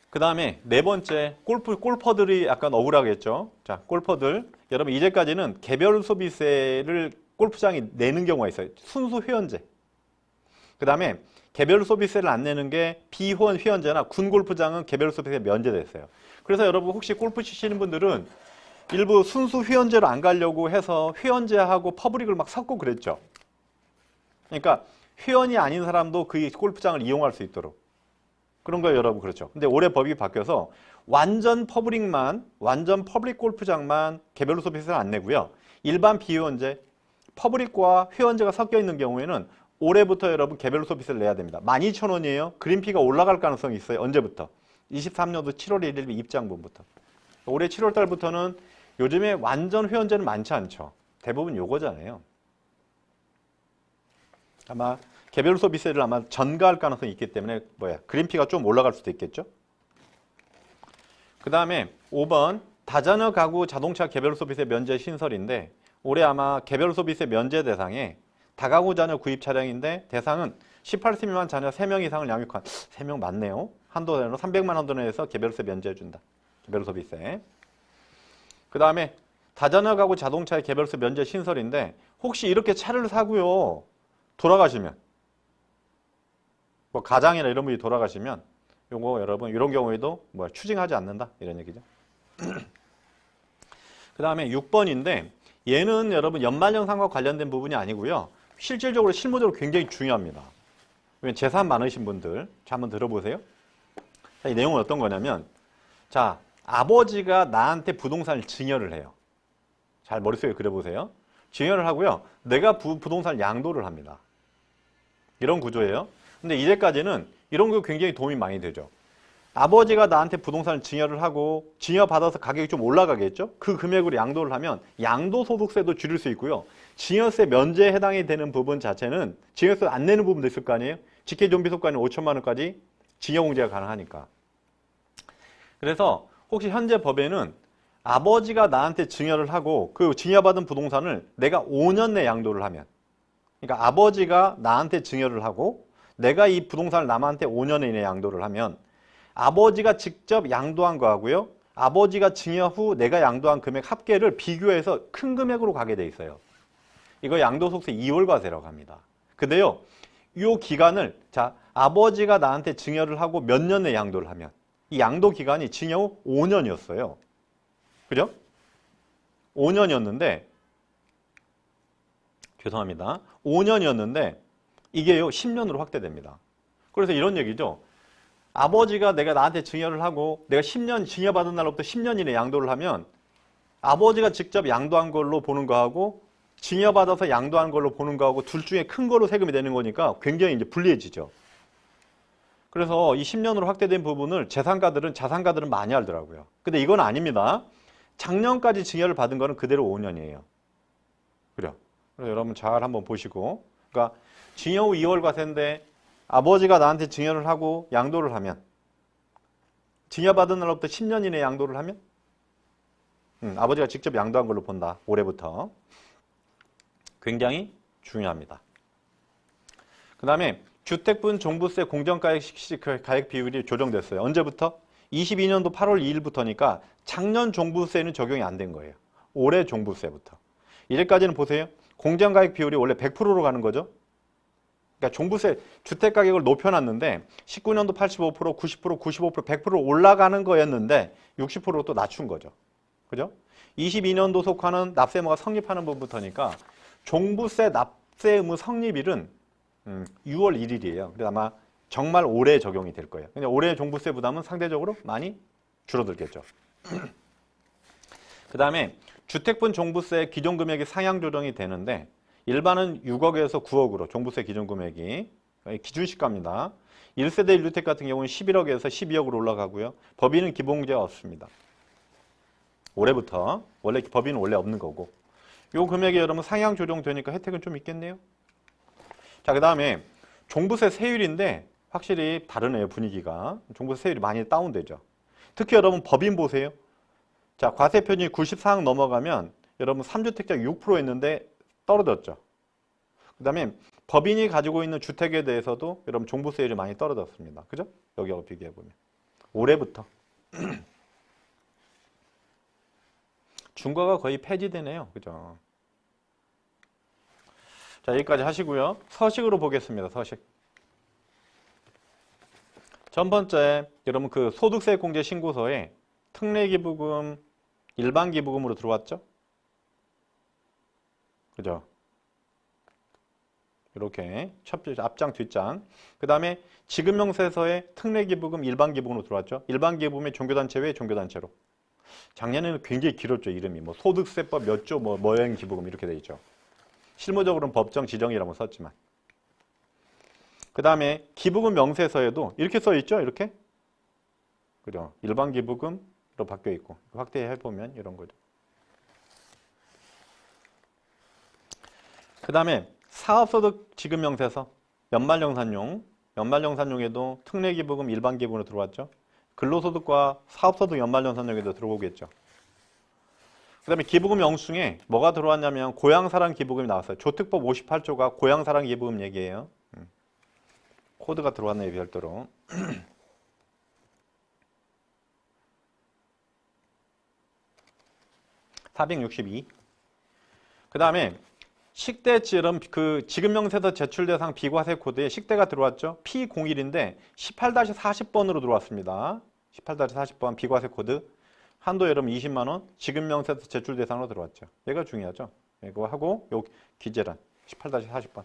그 다음에 네 번째, 골퍼들이 약간 억울하겠죠. 자, 골퍼들. 여러분 이제까지는 개별 소비세를 골프장이 내는 경우가 있어요. 순수 회원제. 그 다음에 개별 소비세를 안 내는 게 비회원 회원제나 군 골프장은 개별 소비세 면제됐어요. 그래서 여러분 혹시 골프 치시는 분들은 일부 순수 회원제로 안 가려고 해서 회원제하고 퍼블릭을 막 섞고 그랬죠. 그러니까 회원이 아닌 사람도 그 골프장을 이용할 수 있도록. 그런 거예요, 여러분. 그렇죠. 근데 올해 법이 바뀌어서 완전 퍼블릭 골프장만 개별 소비세를 안 내고요. 일반 비회원제, 퍼블릭과 회원제가 섞여 있는 경우에는 올해부터 여러분 개별 소비세를 내야 됩니다. 12,000원이에요. 그린피가 올라갈 가능성이 있어요. 언제부터? 23년도 7월 1일 입장분부터. 올해 7월 달부터는 요즘에 완전 회원제는 많지 않죠. 대부분 요거잖아요. 아마 개별 소비세를 아마 전가할 가능성이 있기 때문에 그린피가 좀 올라갈 수도 있겠죠. 그 다음에 5번 다자녀 가구 자동차 개별 소비세 면제 신설인데 올해 아마 개별 소비세 면제 대상에 다가구 자녀 구입 차량인데 대상은 18세 미만 자녀 3명 이상을 양육한 3명 맞네요. 한도로 300만 원 돈에서 개별세 면제해준다. 개별 소비세. 그 다음에 다자녀 가구 자동차의 개별세 면제 신설인데 혹시 이렇게 차를 사고요. 돌아가시면 뭐 가장이나 이런 분이 돌아가시면 요거 여러분 이런 경우에도 추징하지 않는다. 이런 얘기죠. 그 다음에 6번인데 얘는 여러분 연말정산과 관련된 부분이 아니고요. 실질적으로 실무적으로 굉장히 중요합니다. 왜냐면 재산 많으신 분들 자 한번 들어보세요. 자, 이 내용은 어떤 거냐면 자 아버지가 나한테 부동산을 증여를 해요. 잘 머릿속에 그려보세요. 증여를 하고요. 내가 부동산을 양도를 합니다. 이런 구조예요. 근데 이제까지는 이런 거 굉장히 도움이 많이 되죠. 아버지가 나한테 부동산을 증여를 하고 증여받아서 가격이 좀 올라가겠죠. 그 금액으로 양도를 하면 양도소득세도 줄일 수 있고요. 증여세 면제에 해당이 되는 부분 자체는 증여세 안 내는 부분도 있을 거 아니에요. 직계존비속가는 5천만 원까지 증여공제가 가능하니까. 그래서 혹시 현재 법에는 아버지가 나한테 증여를 하고 그 증여받은 부동산을 내가 5년 내 양도를 하면 그러니까 아버지가 나한테 증여를 하고 내가 이 부동산을 남한테 5년 이내 양도를 하면 아버지가 직접 양도한 거하고요. 아버지가 증여 후 내가 양도한 금액 합계를 비교해서 큰 금액으로 가게 돼 있어요. 이거 양도소득세 2월과세라고 합니다. 근데요. 이 기간을 자 아버지가 나한테 증여를 하고 몇 년 내 양도를 하면 이 양도 기간이 증여 후 5년이었어요. 그죠? 5년이었는데 죄송합니다. 5년이었는데 이게요 10년으로 확대됩니다. 그래서 이런 얘기죠. 아버지가 내가 나한테 증여를 하고 내가 10년 증여받은 날로부터 10년 이내 양도를 하면 아버지가 직접 양도한 걸로 보는 거하고 증여받아서 양도한 걸로 보는 거하고 둘 중에 큰 거로 세금이 되는 거니까 굉장히 이제 불리해지죠. 그래서 이 10년으로 확대된 부분을 자산가들은 많이 알더라고요. 근데 이건 아닙니다. 작년까지 증여를 받은 거는 그대로 5년이에요. 그래요. 그래서 여러분 잘 한번 보시고 그러니까 증여 후 2월 과세인데 아버지가 나한테 증여를 하고 양도를 하면 증여받은 날로부터 10년 이내 양도를 하면 아버지가 직접 양도한 걸로 본다. 올해부터. 굉장히 중요합니다. 그 다음에 주택분 종부세 공정가액 가액 비율이 조정됐어요. 언제부터? 22년도 8월 2일부터니까 작년 종부세는 적용이 안 된 거예요. 올해 종부세부터. 이제까지는 보세요. 공정가액 비율이 원래 100%로 가는 거죠. 그러니까 종부세 주택가격을 높여놨는데 19년도 85%, 90%, 95%, 100% 올라가는 거였는데 60%로 또 낮춘 거죠. 그죠? 22년도 속하는 납세 의무가 성립하는 부분부터니까 종부세 납세 의무 성립일은 6월 1일이에요. 그래서 아마 정말 올해 적용이 될 거예요. 근데 올해 종부세 부담은 상대적으로 많이 줄어들겠죠. 그 다음에 주택분 종부세 기존 금액이 상향 조정이 되는데 일반은 6억에서 9억으로 종부세 기준 금액이 기준시가입니다. 1세대 1주택 같은 경우는 11억에서 12억으로 올라가고요. 법인은 기본공제가 없습니다. 올해부터 원래 법인은 원래 없는 거고 요 금액이 여러분 상향 조정되니까 혜택은 좀 있겠네요. 자, 그 다음에 종부세 세율인데 확실히 다르네요. 분위기가. 종부세 세율이 많이 다운되죠. 특히 여러분 법인 보세요. 자, 과세 표준이 94억 넘어가면 여러분 3주택자 6%였는데 떨어졌죠. 그 다음에 법인이 가지고 있는 주택에 대해서도 여러분 종부세율이 많이 떨어졌습니다. 그죠? 여기하고 비교해보면. 올해부터. 중과가 거의 폐지되네요. 그죠? 자, 여기까지 하시고요. 서식으로 보겠습니다. 서식. 첫 번째, 여러분 그 소득세 공제 신고서에 특례기부금, 일반기부금으로 들어왔죠? 그죠? 이렇게 앞장, 뒷장. 그 다음에 지급명세서에 특례기부금, 일반기부금으로 들어왔죠? 일반기부금의 종교단체 외 종교단체로. 작년에는 굉장히 길었죠, 이름이. 뭐 소득세법 몇 조, 뭐 여행기부금 이렇게 돼 있죠. 실무적으로는 법정 지정이라고 썼지만. 그 다음에 기부금 명세서에도 이렇게 써 있죠, 이렇게. 그죠? 일반기부금으로 바뀌어 있고. 확대해보면 이런 거죠. 그 다음에 사업소득 지급명세서, 연말정산용에도 특례기부금, 일반기부금으로 들어왔죠. 근로소득과 사업소득 연말정산용에도 들어오겠죠. 그 다음에 기부금 영수증에 뭐가 들어왔냐면 고향사랑 기부금이 나왔어요. 조특법 58조가 고향사랑 기부금 얘기예요. 코드가 들어왔네요, 별도로. 462. 그 다음에 식대지름 그 지급명세서 제출 대상 비과세 코드에 식대가 들어왔죠. P01인데 18-40번으로 들어왔습니다. 18-40번 비과세 코드. 한도 여러분 20만 원. 지급명세서 제출 대상으로 들어왔죠. 얘가 중요하죠. 이거 하고 요 기재란 18-40번.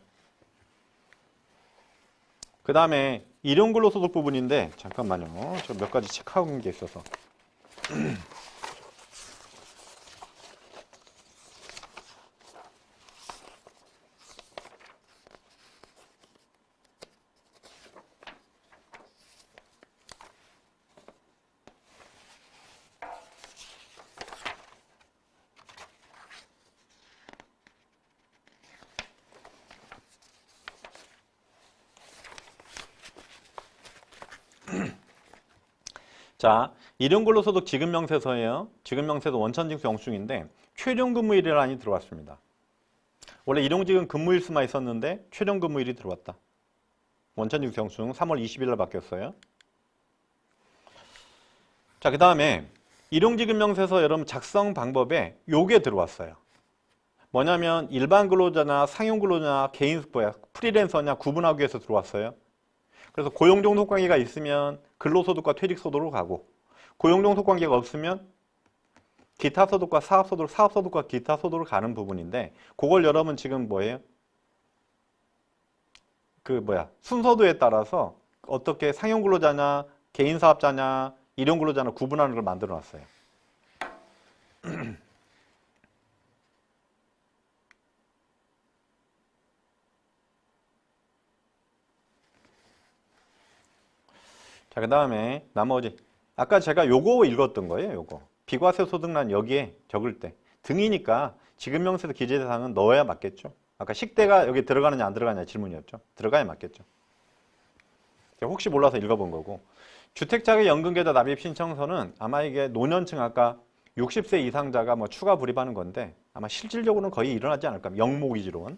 그 다음에 일용근로소득 부분인데 잠깐만요. 저 몇 가지 체크한 게 있어서. 자, 일용근로소득 지급명세서예요. 지급명세서 원천징수 영수증인데 최종근무일이란이 들어왔습니다. 원래 일용직은 근무일 수만 있었는데 최종근무일이 들어왔다. 원천징수 영수증 3월 20일 날 바뀌었어요. 자, 그 다음에 일용지급명세서 여러분 작성 방법에 요게 들어왔어요. 뭐냐면 일반 근로자나 상용 근로자나 개인 프리랜서냐 구분하기 위해서 들어왔어요. 그래서 고용종 속관계가 있으면 근로소득과 퇴직소득으로 가고 고용종 속관계가 없으면 기타소득과 사업소득, 사업소득과 기타소득으로 가는 부분인데 그걸 여러분 지금 뭐예요? 순서도에 따라서 어떻게 상용 근로자냐 개인 사업자냐 일용 근로자냐 구분하는 걸 만들어 놨어요. 자, 그 다음에 나머지 아까 제가 요거 읽었던 거예요. 요거 비과세 소득란 여기에 적을 때 등이니까 지급명세서 기재대상은 넣어야 맞겠죠. 아까 식대가 여기 들어가느냐 안 들어가느냐 질문이었죠. 들어가야 맞겠죠. 혹시 몰라서 읽어본 거고 주택자격연금계좌 납입신청서는 아마 이게 노년층 아까 60세 이상자가 뭐 추가 불입하는 건데 아마 실질적으로는 거의 일어나지 않을까. 영모기지로는.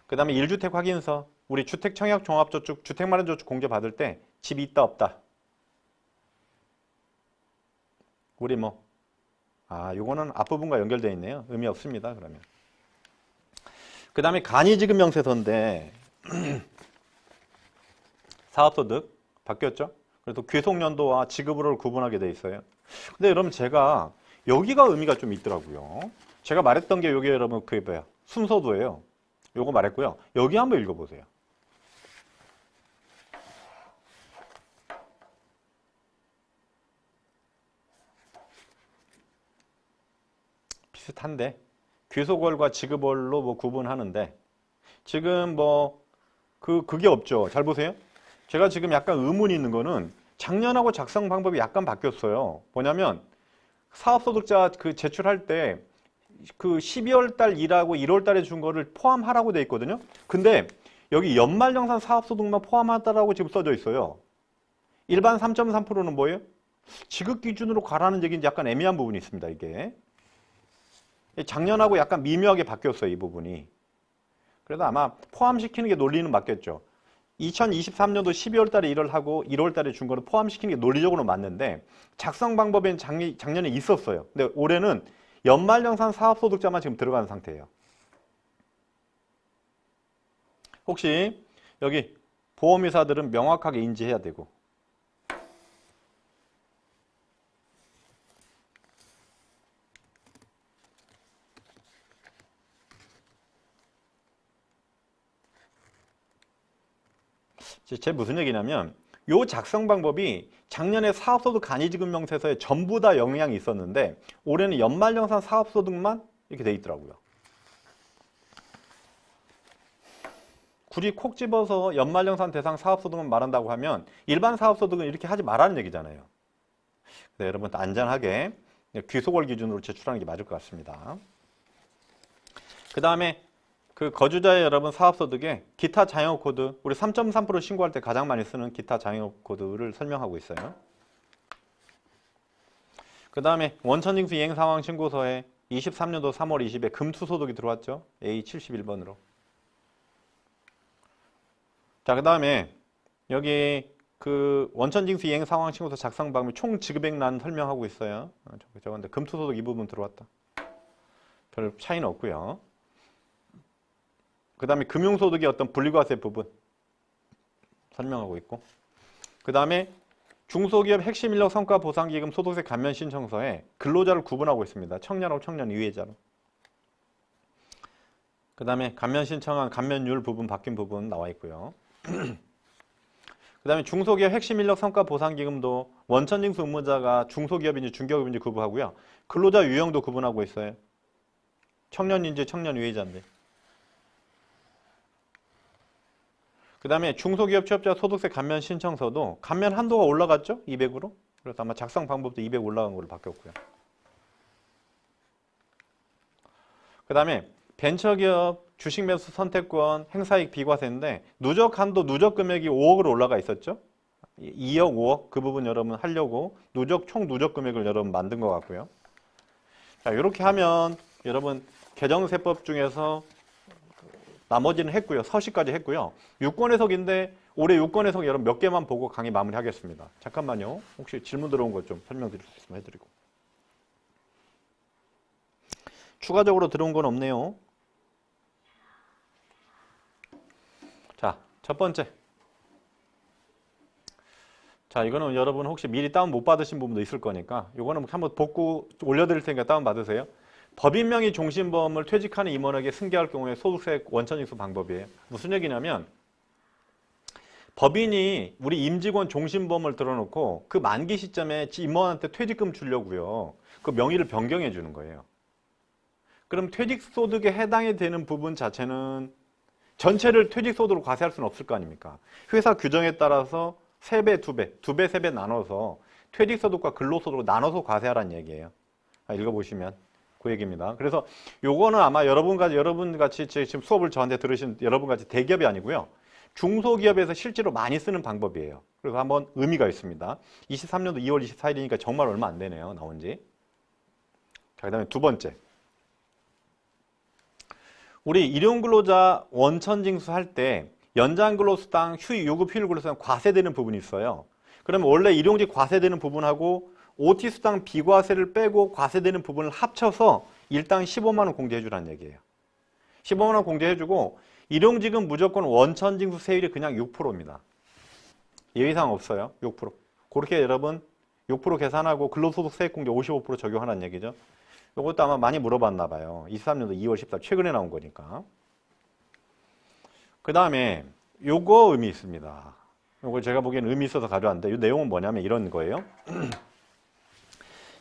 그 다음에 1주택 확인서 우리 주택청약종합저축 주택마련저축 공제 받을 때 집이 있다 없다. 우리 요거는 앞부분과 연결되어 있네요. 의미 없습니다. 그러면. 그 다음에 간이지급명세서인데 사업소득 바뀌었죠? 그래서 귀속연도와 지급으로 구분하게 돼 있어요. 근데 여러분 제가 여기가 의미가 좀 있더라고요. 제가 말했던 게 여기 여러분 순서도예요. 요거 말했고요. 여기 한번 읽어보세요. 비슷한데 귀속월과 지급월로 구분하는데 지금 그게 없죠. 잘 보세요. 제가 지금 약간 의문이 있는 거는 작년하고 작성 방법이 약간 바뀌었어요. 뭐냐면 사업소득자 제출할 때 12월 달 일하고 1월 달에 준 거를 포함하라고 돼 있거든요. 근데 여기 연말정산 사업소득만 포함하다라고 지금 써져 있어요. 일반 3.3%는 뭐예요? 지급 기준으로 가라는 얘기인지 약간 애매한 부분이 있습니다. 이게 작년하고 약간 미묘하게 바뀌었어요. 이 부분이. 그래서 아마 포함시키는 게 논리는 맞겠죠. 2023년도 12월 달에 일을 하고 1월 달에 준 거는 포함시키는 게 논리적으로 맞는데 작성 방법엔 작년에 있었어요. 근데 올해는 연말정산 사업소득자만 지금 들어가는 상태예요. 혹시 여기 보험회사들은 명확하게 인지해야 되고, 제 무슨 얘기냐면 요 작성 방법이 작년에 사업소득 간이지급명세서에 전부 다 영향이 있었는데 올해는 연말정산 사업소득만 이렇게 돼 있더라고요. 굳이 콕 집어서 연말정산 대상 사업소득만 말한다고 하면 일반 사업소득은 이렇게 하지 말라는 얘기잖아요. 네, 여러분 안전하게 귀속월 기준으로 제출하는 게 맞을 것 같습니다. 그 다음에 그 거주자의 여러분 사업소득에 기타 장애업 코드, 우리 3.3% 신고할 때 가장 많이 쓰는 기타 장애업 코드를 설명하고 있어요. 그 다음에 원천징수 이행상황 신고서에 23년도 3월 20일 금투소득이 들어왔죠. A71번으로. 자, 그 다음에 여기 그 원천징수 이행상황 신고서 작성 방법이 총 지급액란 설명하고 있어요. 저건데 금투소득 이 부분 들어왔다. 별 차이는 없고요. 그 다음에 금융소득의 어떤 분리과세 부분 설명하고 있고, 그 다음에 중소기업 핵심인력 성과보상기금 소득세 감면 신청서에 근로자를 구분하고 있습니다. 청년하고 청년 이외자로. 그 다음에 감면 신청한 감면율 부분 바뀐 부분 나와 있고요. 그 다음에 중소기업 핵심인력 성과보상기금도 원천징수 의무자가 중소기업인지 중기업인지 구분하고요. 근로자 유형도 구분하고 있어요. 청년인지 청년 이외자인데. 그 다음에 중소기업 취업자 소득세 감면 신청서도 감면 한도가 올라갔죠? 200으로. 그래서 아마 작성 방법도 200 올라간 걸로 바뀌었고요. 그 다음에 벤처기업 주식매수 선택권 행사이익 비과세인데 누적 한도 누적 금액이 5억으로 올라가 있었죠? 2억, 5억 그 부분 여러분 하려고 총 누적 금액을 여러분 만든 것 같고요. 자, 이렇게 하면 여러분 개정세법 중에서 나머지는 했고요. 서식까지 했고요. 유권 해석인데 올해 유권 해석 여러분 몇 개만 보고 강의 마무리하겠습니다. 잠깐만요. 혹시 질문 들어온 것 좀 설명드릴 수 있으면 해드리고. 추가적으로 들어온 건 없네요. 자, 첫 번째. 자, 이거는 여러분 혹시 미리 다운 못 받으신 부분도 있을 거니까 이거는 한번 복구 올려드릴 테니까 다운 받으세요. 법인명의 종신보험을 퇴직하는 임원에게 승계할 경우에 소득세 원천징수 방법이에요. 무슨 얘기냐면 법인이 우리 임직원 종신보험을 들어놓고 그 만기 시점에 임원한테 퇴직금 주려고요. 그 명의를 변경해 주는 거예요. 그럼 퇴직소득에 해당이 되는 부분 자체는 전체를 퇴직소득으로 과세할 수는 없을 거 아닙니까? 회사 규정에 따라서 3배, 2배, 2배, 3배 나눠서 퇴직소득과 근로소득으로 나눠서 과세하라는 얘기예요. 읽어보시면 그 얘기입니다. 그래서 요거는 아마 여러분 같이 지금 수업을 저한테 들으신 여러분 같이 대기업이 아니고요. 중소기업에서 실제로 많이 쓰는 방법이에요. 그래서 한번 의미가 있습니다. 23년도 2월 24일이니까 정말 얼마 안 되네요. 나온 지. 자, 그 다음에 두 번째. 우리 일용근로자 원천징수 할 때 연장근로수당, 요급휴일 근로수당 과세되는 부분이 있어요. 그러면 원래 일용직 과세되는 부분하고 OT수당 비과세를 빼고 과세되는 부분을 합쳐서 일당 15만 원 공제해 주라는 얘기예요. 15만 원 공제해 주고 일용직은 무조건 원천징수 세율이 그냥 6%입니다. 예외사항 없어요. 6%. 그렇게 여러분 6% 계산하고 근로소득세액 공제 55% 적용하라는 얘기죠. 이것도 아마 많이 물어봤나 봐요. 23년도 2월 14일 최근에 나온 거니까. 그 다음에 요거 의미 있습니다. 요거 제가 보기엔 의미 있어서 가져왔는데 이 내용은 뭐냐면 이런 거예요.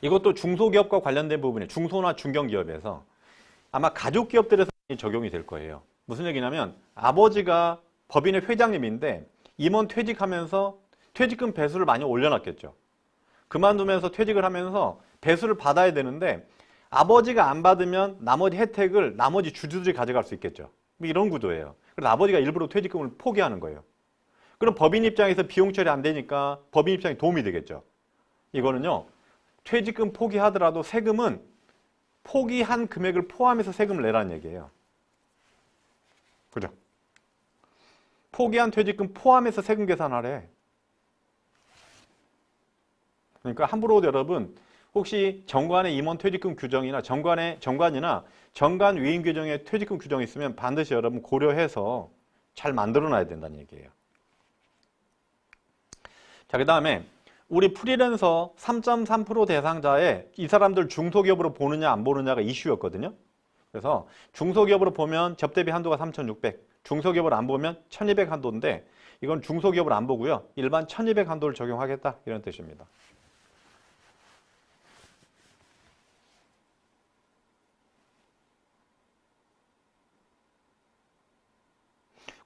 이것도 중소기업과 관련된 부분이에요. 중소나 중견기업에서 아마 가족기업들에서 적용이 될 거예요. 무슨 얘기냐면 아버지가 법인의 회장님인데 임원 퇴직하면서 퇴직금 배수를 많이 올려놨겠죠. 그만두면서 퇴직을 하면서 배수를 받아야 되는데 아버지가 안 받으면 나머지 혜택을 나머지 주주들이 가져갈 수 있겠죠. 이런 구조예요. 그래서 아버지가 일부러 퇴직금을 포기하는 거예요. 그럼 법인 입장에서 비용 처리 안 되니까 법인 입장에 도움이 되겠죠. 이거는요. 퇴직금 포기하더라도 세금은 포기한 금액을 포함해서 세금을 내라는 얘기예요. 그죠? 포기한 퇴직금 포함해서 세금 계산하래. 그러니까 함부로 여러분 혹시 정관의 임원 퇴직금 규정이나 정관이나 정관 위임 규정에 퇴직금 규정이 있으면 반드시 여러분 고려해서 잘 만들어 놔야 된다는 얘기예요. 자, 그 다음에 우리 프리랜서 3.3% 대상자에 이 사람들 중소기업으로 보느냐 안 보느냐가 이슈였거든요. 그래서 중소기업으로 보면 접대비 한도가 3,600, 중소기업을 안 보면 1,200 한도인데 이건 중소기업을 안 보고요. 일반 1,200 한도를 적용하겠다 이런 뜻입니다.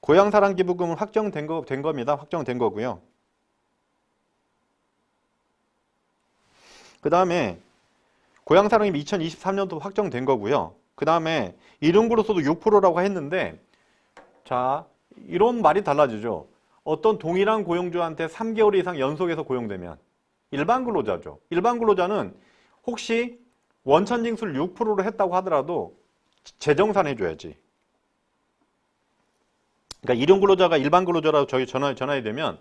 고향사랑기부금은 확정된 겁니다. 확정된 거고요. 그 다음에 고향사랑이 2023년도 확정된 거고요. 그 다음에 이름으로서도 6%라고 했는데 자, 이런 말이 달라지죠. 어떤 동일한 고용주한테 3개월 이상 연속해서 고용되면 일반 근로자죠. 일반 근로자는 혹시 원천징수를 6%로 했다고 하더라도 재정산해 줘야지. 그러니까 일용 근로자가 일반 근로자라고 저희 전환이 되면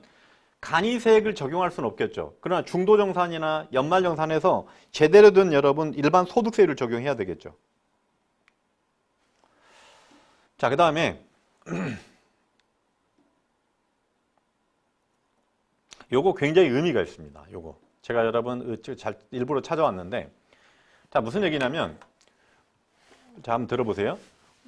간이세액을 적용할 수는 없겠죠. 그러나 중도정산이나 연말정산에서 제대로 된 여러분 일반 소득세율을 적용해야 되겠죠. 자, 그 다음에 요거 굉장히 의미가 있습니다. 요거 제가 여러분 일부러 찾아왔는데 자, 무슨 얘기냐면 자, 한번 들어보세요.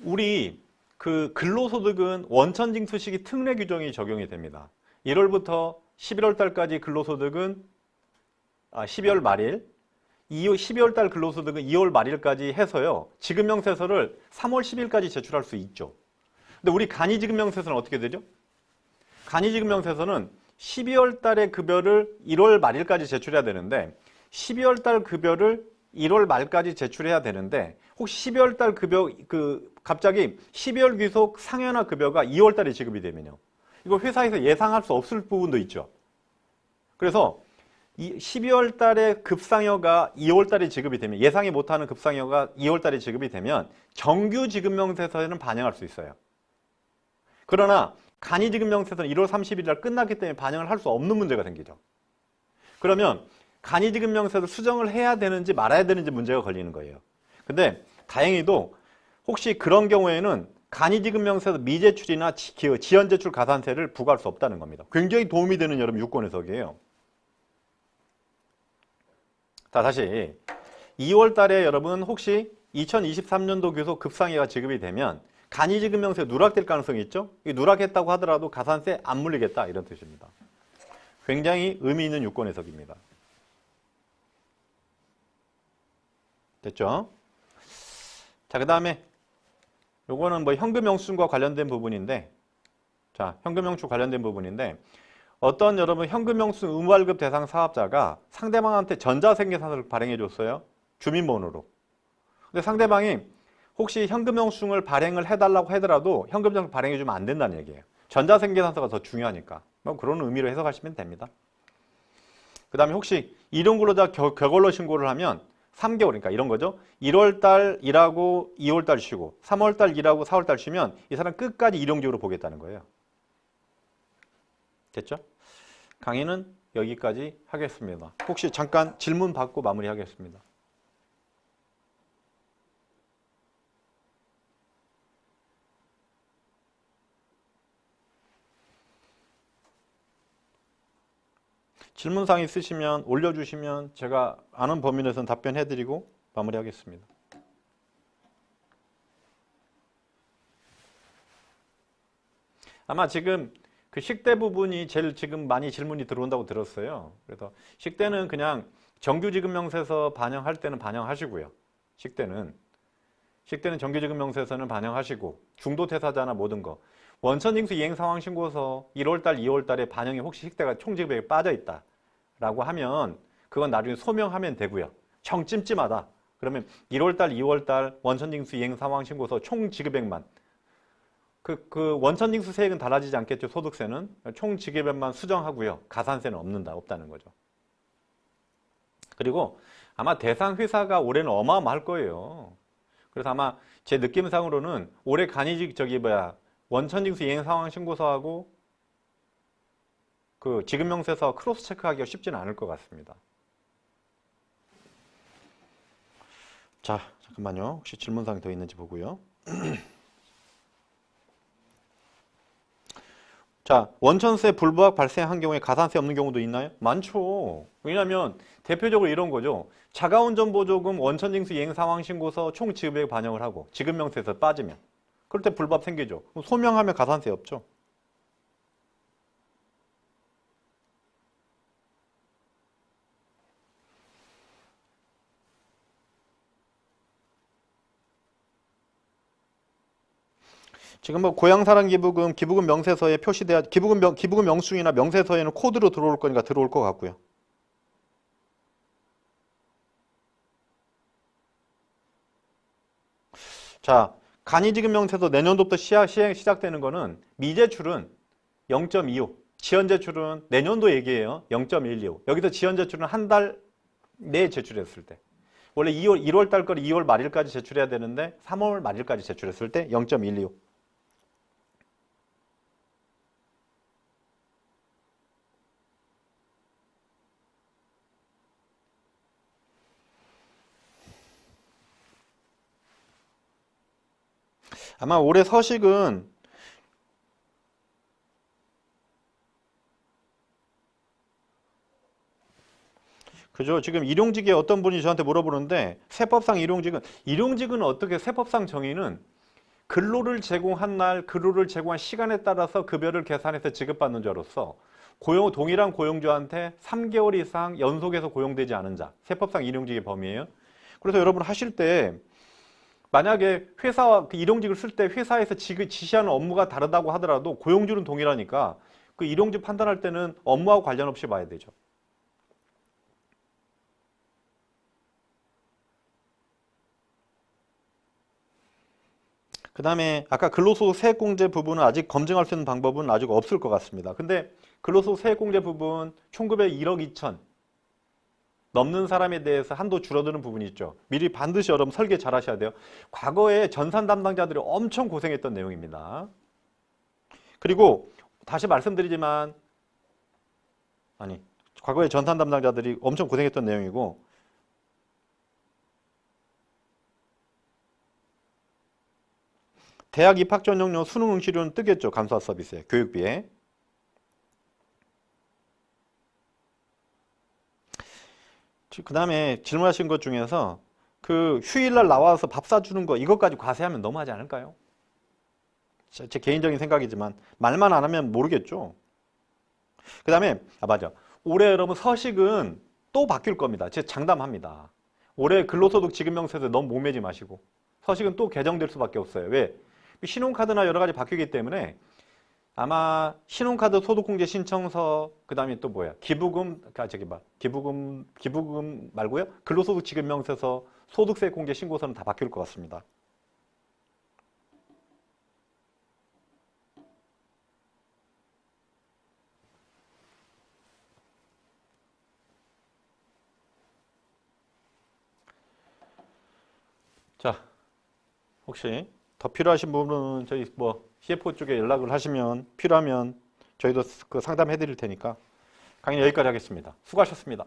우리 그 근로소득은 원천징수 시기 특례 규정이 적용이 됩니다. 1월부터 11월 달까지 근로소득은 12월 말일, 12월 달 근로소득은 2월 말일까지 해서요. 지급명세서를 3월 10일까지 제출할 수 있죠. 근데 우리 간이지급명세서는 어떻게 되죠? 간이지급명세서는 12월 달의 급여를 1월 말일까지 제출해야 되는데 12월 달 급여를 1월 말까지 제출해야 되는데 혹시 12월 달 급여 갑자기 12월 귀속 상여나 급여가 2월 달에 지급이 되면요. 이거 회사에서 예상할 수 없을 부분도 있죠. 그래서 12월 달에 급상여가 2월 달에 지급이 되면 예상이 못하는 급상여가 2월 달에 지급이 되면 정규 지급명세서에는 반영할 수 있어요. 그러나 간이지급명세서는 1월 30일 날 끝났기 때문에 반영을 할 수 없는 문제가 생기죠. 그러면 간이지급명세서 수정을 해야 되는지 말아야 되는지 문제가 걸리는 거예요. 근데 다행히도 혹시 그런 경우에는 간이지급명세서 미제출이나 지연제출 가산세를 부과할 수 없다는 겁니다. 굉장히 도움이 되는 여러분 유권 해석이에요. 자, 다시 2월 달에 여러분 혹시 2023년도 교속 급상여가 지급이 되면 간이지급명세 누락될 가능성이 있죠? 누락했다고 하더라도 가산세 안 물리겠다 이런 뜻입니다. 굉장히 의미 있는 유권 해석입니다. 됐죠? 자, 그 다음에 요거는 뭐 현금 영수증과 관련된 부분인데 자, 현금 영수증 관련된 부분인데 어떤 여러분 현금 영수증 의무발급 대상 사업자가 상대방한테 전자생계산서를 발행해 줬어요. 주민번호로. 근데 상대방이 혹시 현금 영수증을 발행을 해달라고 하더라도 현금 영수증 발행해 주면 안 된다는 얘기예요. 전자생계산서가 더 중요하니까. 뭐 그런 의미로 해석하시면 됩니다. 그 다음에 혹시 일용근로자 격언로 신고를 하면 3개월, 그러니까 이런 거죠. 1월 달 일하고 2월 달 쉬고 3월 달 일하고 4월 달 쉬면 이 사람 끝까지 일용직으로 보겠다는 거예요. 됐죠? 강의는 여기까지 하겠습니다. 혹시 잠깐 질문 받고 마무리하겠습니다. 질문사항 있으시면 올려주시면 제가 아는 범위 내에서는 답변해드리고 마무리하겠습니다. 아마 지금 그 식대 부분이 제일 지금 많이 질문이 들어온다고 들었어요. 그래서 식대는 그냥 정규지급명세서 반영할 때는 반영하시고요. 식대는 정규지급명세서는 반영하시고 중도퇴사자나 모든 거 원천징수 이행상황신고서 1월달, 2월달에 반영이 혹시 식대가 총지급액에 빠져있다 라고 하면 그건 나중에 소명하면 되고요. 정 찜찜하다. 그러면 1월달, 2월달 원천징수 이행상황신고서 총지급액만 그 원천징수 세액은 달라지지 않겠죠. 소득세는. 총지급액만 수정하고요. 가산세는 없다는 거죠. 그리고 아마 대상 회사가 올해는 어마어마할 거예요. 그래서 아마 제 느낌상으로는 올해 원천징수 이행상황신고서하고 그 지급명세서 크로스 체크하기가 쉽지는 않을 것 같습니다. 자, 잠깐만요. 혹시 질문사항이 더 있는지 보고요. 자, 원천세 불부합 발생한 경우에 가산세 없는 경우도 있나요? 많죠. 왜냐하면 대표적으로 이런 거죠. 자가운전 보조금 원천징수 이행 상황 신고서 총 지급액 반영을 하고 지급명세에서 빠지면 그럴 때 불부합 생기죠. 그럼 소명하면 가산세 없죠. 지금 뭐 고향사랑 기부금, 기부금 명세서에 표시돼야 기부금 영수증이나 명세서에는 코드로 들어올 거니까 들어올 것 같고요. 자, 간이지급 명세서 내년도부터 시작되는 거는 미제출은 0.25, 지연제출은 내년도 얘기예요. 0.125. 여기서 지연제출은 한 달 내에 제출했을 때. 원래 1월 달 거를 2월 말일까지 제출해야 되는데 3월 말일까지 제출했을 때 0.125. 아마 올해 서식은 그죠? 지금 일용직에 어떤 분이 저한테 물어보는데 세법상 일용직은 어떻게 세법상 정의는 근로를 제공한 날, 근로를 제공한 시간에 따라서 급여를 계산해서 지급받는 자로서 동일한 고용주한테 3개월 이상 연속해서 고용되지 않은 자, 세법상 일용직의 범위예요. 그래서 여러분 하실 때 만약에 회사와 그 일용직을 쓸 때 회사에서 지시하는 업무가 다르다고 하더라도 고용주는 동일하니까 그 일용직 판단할 때는 업무하고 관련 없이 봐야 되죠. 그 다음에 아까 근로소득 세액공제 부분은 아직 검증할 수 있는 방법은 아직 없을 것 같습니다. 근데 근로소득 세액공제 부분 총급액 1억 2천 넘는 사람에 대해서 한도 줄어드는 부분이 있죠. 미리 반드시 여러분 설계 잘 하셔야 돼요. 과거에 전산 담당자들이 엄청 고생했던 내용입니다. 그리고 다시 말씀드리지만 과거에 전산 담당자들이 엄청 고생했던 내용이고 대학 입학 전형료 수능 응시료는 뜨겠죠. 감사 서비스에 교육비에. 그 다음에 질문하신 것 중에서 그 휴일날 나와서 밥 사주는 거 이것까지 과세하면 너무하지 않을까요? 제 개인적인 생각이지만 말만 안 하면 모르겠죠. 그 다음에 맞아. 올해 여러분 서식은 또 바뀔 겁니다. 제가 장담합니다. 올해 근로소득 지급명세서 너무 목매지 마시고 서식은 또 개정될 수밖에 없어요. 왜? 신용카드나 여러 가지 바뀌기 때문에 아마 신용카드 소득공제 신청서 그 다음에 또 뭐야 기부금 말고요 근로소득 지급명세서 소득세 공제 신고서는 다 바뀔 것 같습니다. 자, 혹시 더 필요하신 부분은 저희 CFO 쪽에 연락을 하시면 필요하면 저희도 그 상담해 드릴 테니까 강의 여기까지 하겠습니다. 수고하셨습니다.